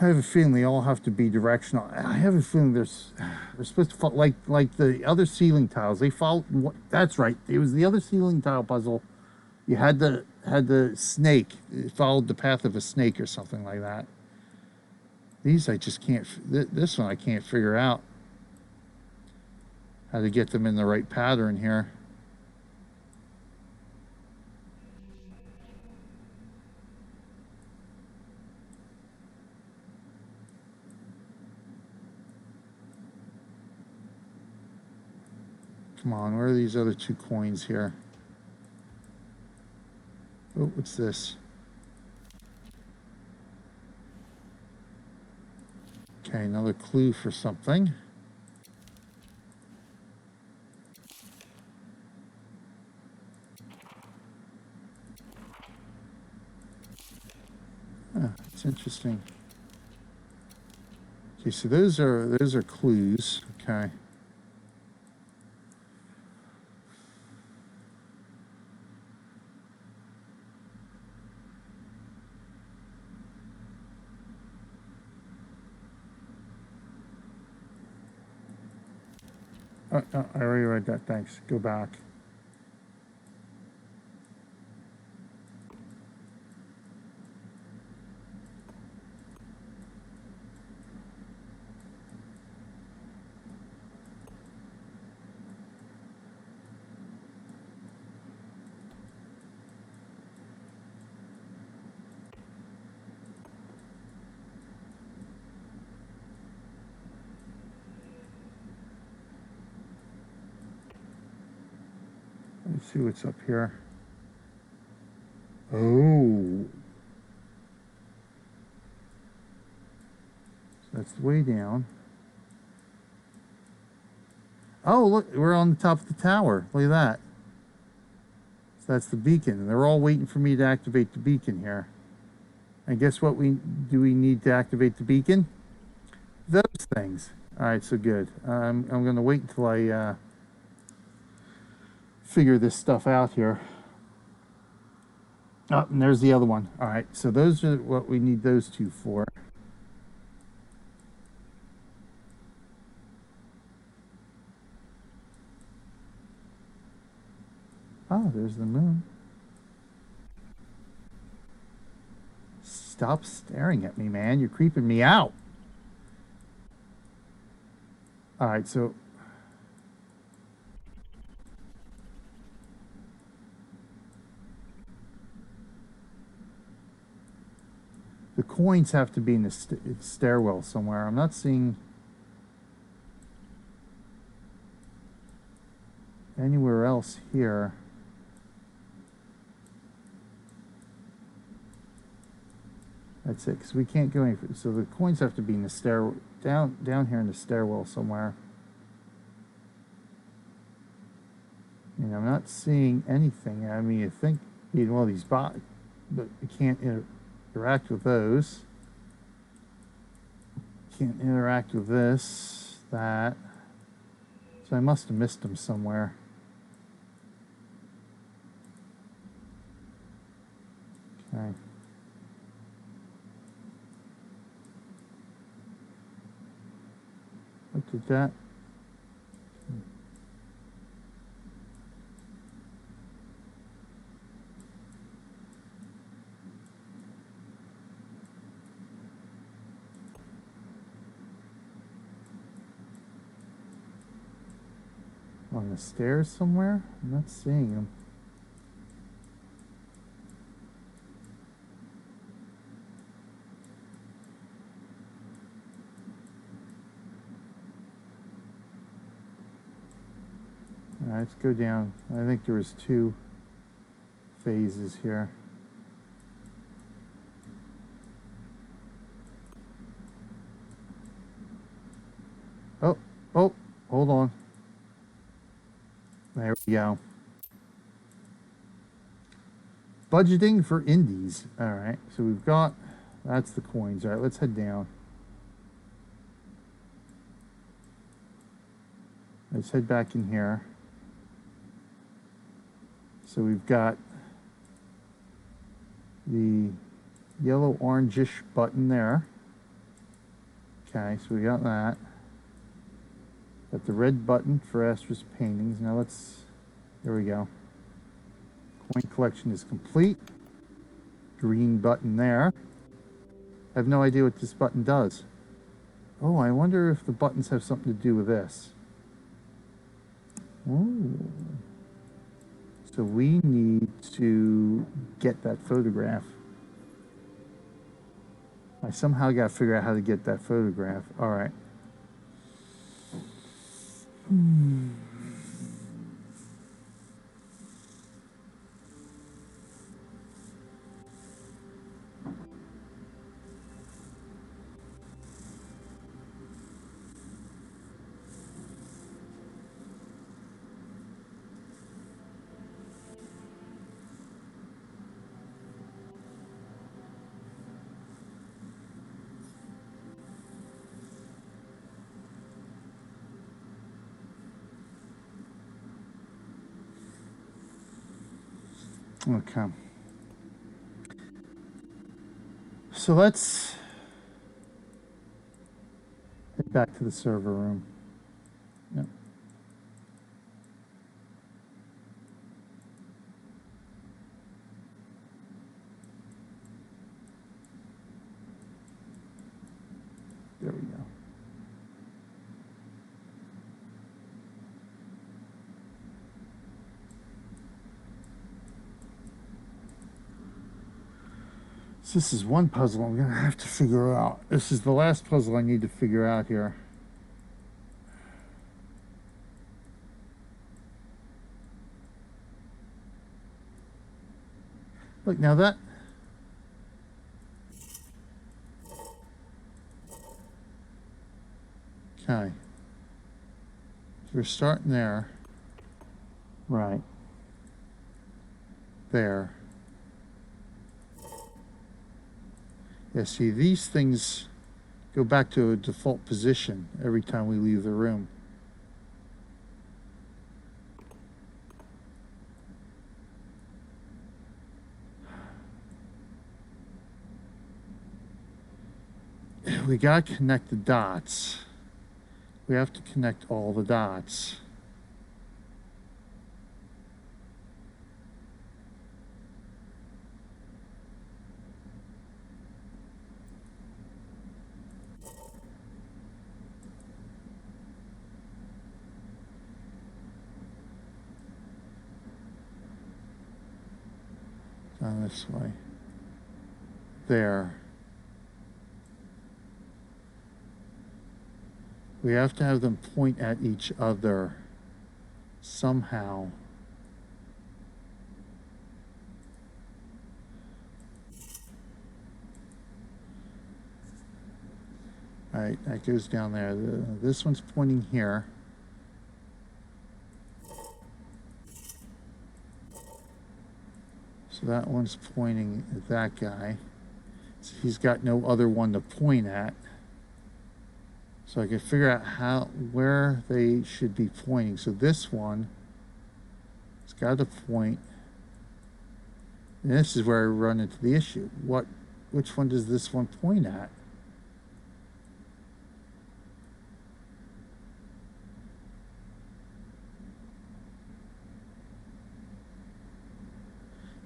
I have a feeling they all have to be directional. I have a feeling they're supposed to follow, like the other ceiling tiles. They follow. That's right. It was the other ceiling tile puzzle. You had the snake. It followed the path of a snake or something like that. These I just can't. This one I can't figure out how to get them in the right pattern here. Come on, where are these other two coins here? Oh, what's this? Okay, another clue for something. It's interesting. Okay, so those are clues. Okay. I already read that. Thanks. Go back. Let's see what's up here. Oh. So that's the way down. Oh, look, we're on the top of the tower. Look at that. So that's the beacon. And they're all waiting for me to activate the beacon here. And guess what we need to activate the beacon? Those things. All right, so good. I'm going to wait until I figure this stuff out here. Oh, and there's the other one. All right, so those are what we need those two for. Oh, there's the moon. Stop staring at me, man. You're creeping me out. All right, so the coins have to be in the stairwell somewhere. I'm not seeing anywhere else here. That's it, because we can't go any further. So the coins have to be in the down here in the stairwell somewhere. And I'm not seeing anything. I mean, you think, well, these but you can't interact with those. Can't interact with this, that. So I must have missed them somewhere. Okay. What did that? On the stairs somewhere? I'm not seeing them. right, let's go down. I think there was 2 phases here. Oh, oh, hold on. There we go. Budgeting for indies. All right, so we've got, that's the coins. All right, let's head down. Let's head back in here. So we've got the yellow orangish button there. Okay, so we got that. Got the red button for Astra's paintings. Now let's, there we go. Coin collection is complete. Green button there. I have no idea what this button does. Oh, I wonder if the buttons have something to do with this. Oh. So we need to get that photograph. I somehow got to figure out how to get that photograph. All right. Okay. So let's head back to the server room. Yep. There we go. So this is one puzzle I'm going to have to figure out. This is the last puzzle I need to figure out here. Look, now that... Okay. So we're starting there. Right. There. Yeah, see, these things go back to a default position every time we leave the room. We gotta connect the dots. We have to connect all the dots. Down this way. There. We have to have them point at each other somehow. All right, that goes down there. This one's pointing here. So that one's pointing at that guy. So he's got no other one to point at. So I can figure out where they should be pointing. So this one, it's got to point. And this is where I run into the issue. Which one does this one point at?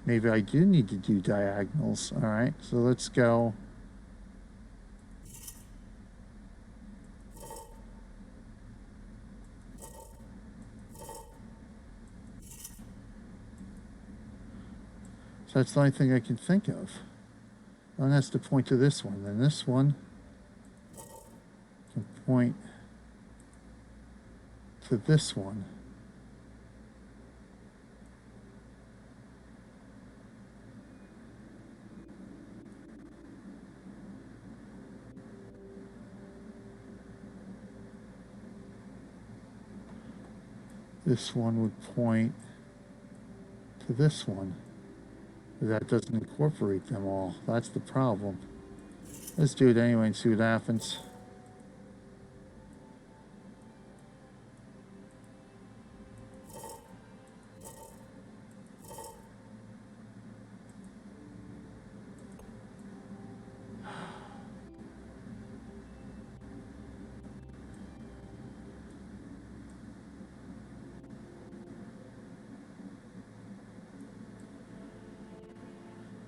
Maybe I do need to do diagonals. All right, so let's go. So that's the only thing I can think of. And that's to point to this one. Then this one can point to this one. This one would point to this one. That doesn't incorporate them all. That's the problem. Let's do it anyway and see what happens.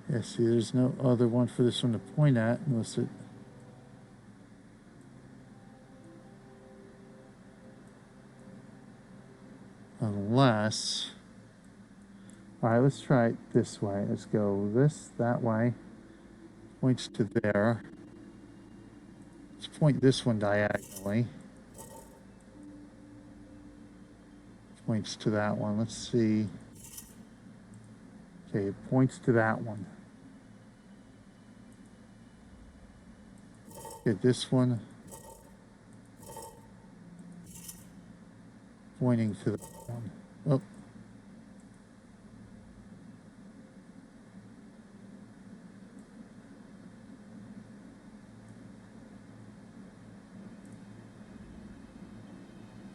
Yeah, see, there's no other one for this one to point at unless it... Unless... Alright, let's try it this way. Let's go this, that way. Points to there. Let's point this one diagonally. Points to that one. Let's see. Okay, it points to that one. Okay, this one pointing to that one. Oh.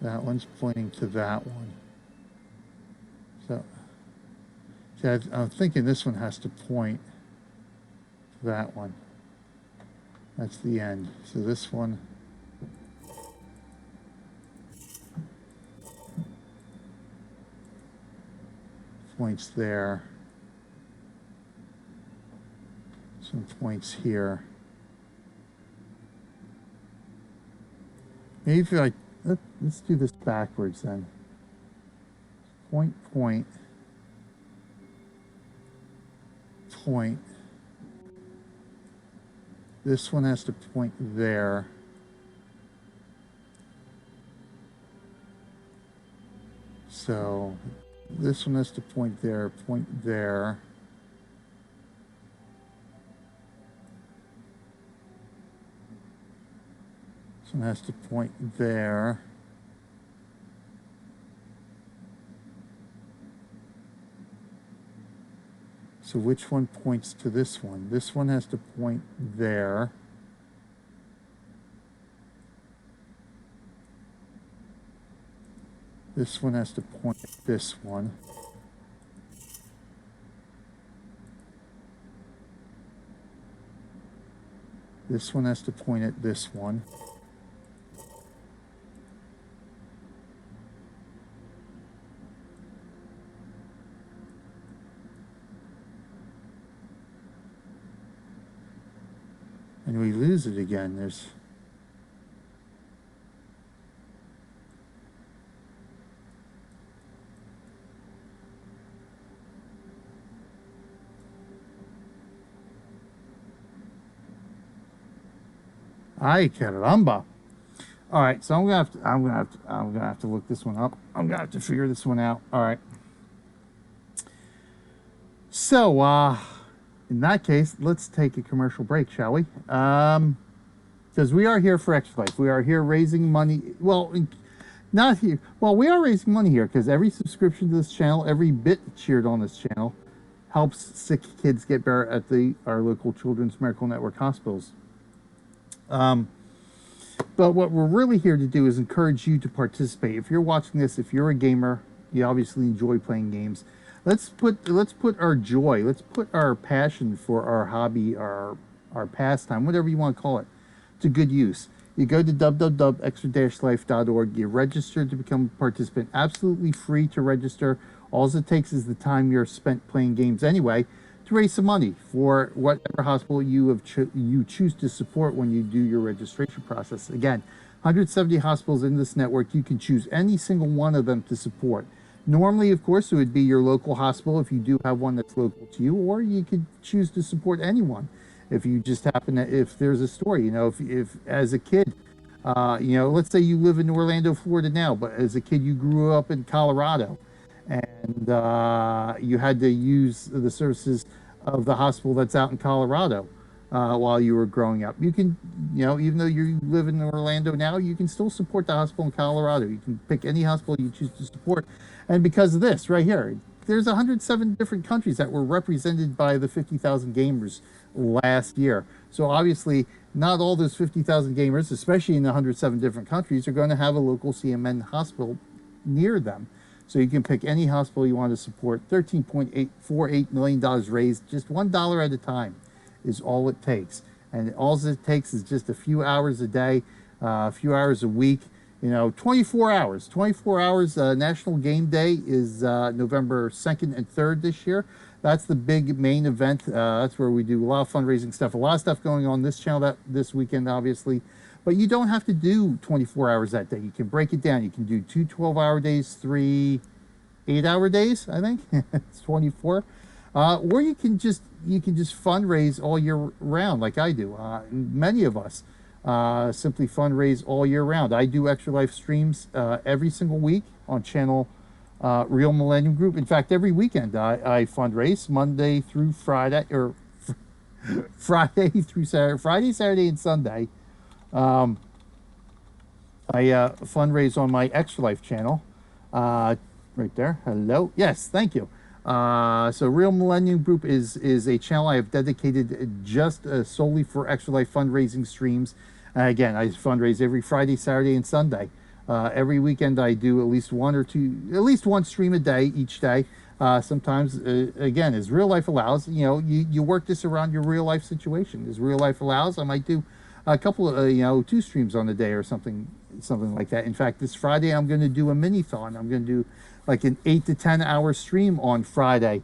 That one's pointing to that one. So, see, I'm thinking this one has to point to that one. That's the end. So this one points there. This one points here. Maybe if I let's do this backwards then. Point, point, point. This one has to point there. So this one has to point there, point there. This one has to point there. So which one points to this one? This one has to point there. This one has to point at this one. This one has to point at this one. And we lose it again. There's... Ay, caramba. All right, so I'm gonna have to look this one up. I'm gonna have to figure this one out. All right. So, in that case, let's take a commercial break, shall we? Because we are here for Extra Life. We are here raising money. Well, not here. Well, we are raising money here because every subscription to this channel, every bit cheered on this channel, helps sick kids get better at our local Children's Miracle Network hospitals. But what we're really here to do is encourage you to participate. If you're watching this, if you're a gamer, you obviously enjoy playing games. Let's put our joy, let's put our passion for our hobby, our pastime, whatever you want to call it, to good use. You go to www.extra-life.org. You register to become a participant. Absolutely free to register. All it takes is the time you're spent playing games anyway to raise some money for whatever hospital you choose to support when you do your registration process. Again, 170 hospitals in this network. You can choose any single one of them to support. Normally, of course, it would be your local hospital if you do have one that's local to you, or you could choose to support anyone. If you just happen to, if there's a story, you know, if as a kid, you know, let's say you live in Orlando, Florida now, but as a kid you grew up in Colorado, and you had to use the services of the hospital that's out in Colorado. while you were growing up. You can, even though you live in Orlando now, you can still support the hospital in Colorado. You can pick any hospital you choose to support. And because of this right here, there's 107 different countries that were represented by the 50,000 gamers last year. So obviously, not all those 50,000 gamers, especially in the 107 different countries, are going to have a local CMN hospital near them. So you can pick any hospital you want to support. $13.848 million raised, just $1 at a time is all it takes. And all it takes is just a few hours a day, a few hours a week, 24 hours. 24 hours. National Game Day is November 2nd and 3rd this year. That's the big main event. That's where we do a lot of fundraising stuff. A lot of stuff going on this channel this weekend, obviously. But you don't have to do 24 hours that day. You can break it down. You can do 2 12-hour days, 3 8-hour days, I think. It's 24. Or you can just fundraise all year round like I do. Many of us simply fundraise all year round. I do extra life streams every single week on channel Real Millennium Group. In fact, every weekend I fundraise Monday through Friday, or Friday through Saturday, Friday, Saturday, and Sunday. I fundraise on my Extra Life channel. Right there. Hello. Yes, thank you. So Real Millennium Group is a channel I have dedicated just solely for Extra Life fundraising streams. Again, I fundraise every Friday, Saturday, and Sunday. Every weekend I do at least one stream a day each day. Sometimes, again, as real life allows, you work this around your real life situation. As real life allows, I might do a couple of, 2 streams on a day or something like that. In fact, this Friday, I'm going to do a mini-thon. I'm going to do like an 8 to 10 hour stream on Friday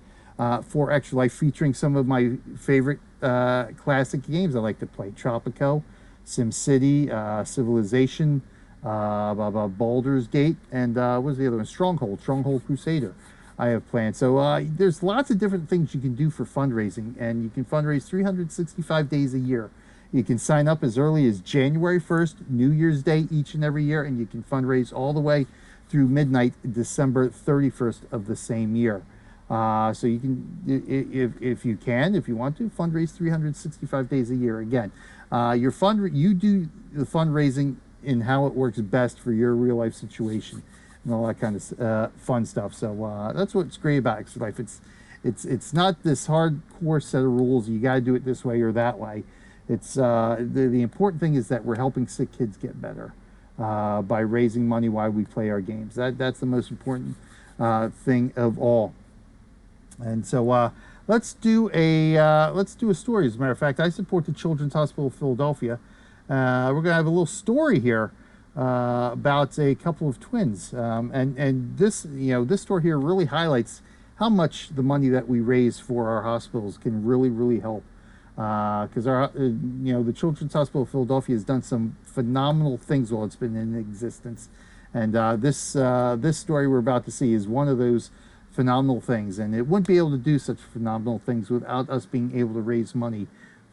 for Extra Life, featuring some of my favorite classic games I like to play. Tropico, SimCity, Civilization, Baldur's Gate, and what's the other one? Stronghold Crusader I have planned. So there's lots of different things you can do for fundraising, and you can fundraise 365 days a year. You can sign up as early as January 1st, New Year's Day each and every year, and you can fundraise all the way through midnight, December 31st of the same year. So you can, if you want to, fundraise 365 days a year. Again, you do the fundraising in how it works best for your real life situation and all that kind of fun stuff. So that's what's great about Extra Life. It's not this hardcore set of rules. You got to do it this way or that way. It's the important thing is that we're helping sick kids get better by raising money while we play our games. That's the most important thing of all. And so let's do a story. As a matter of fact, I support the Children's Hospital of Philadelphia. We're gonna have a little story here about a couple of twins, and this story here really highlights how much the money that we raise for our hospitals can really help. Because the Children's Hospital of Philadelphia has done some phenomenal things while it's been in existence, and this story we're about to see is one of those phenomenal things. And it wouldn't be able to do such phenomenal things without us being able to raise money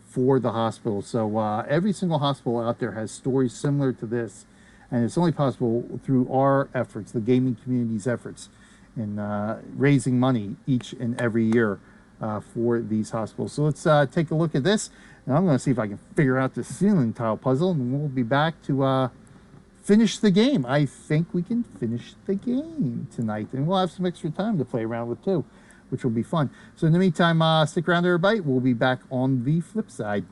for the hospital. So every single hospital out there has stories similar to this, and it's only possible through our efforts, the gaming community's efforts, in raising money each and every year for these hospitals. So let's take a look at this, and I'm going to see if I can figure out the ceiling tile puzzle, and we'll be back to finish the game. I think we can finish the game tonight, and we'll have some extra time to play around with too, which will be fun. So in the meantime, stick around everybody. We'll be back on the flip side.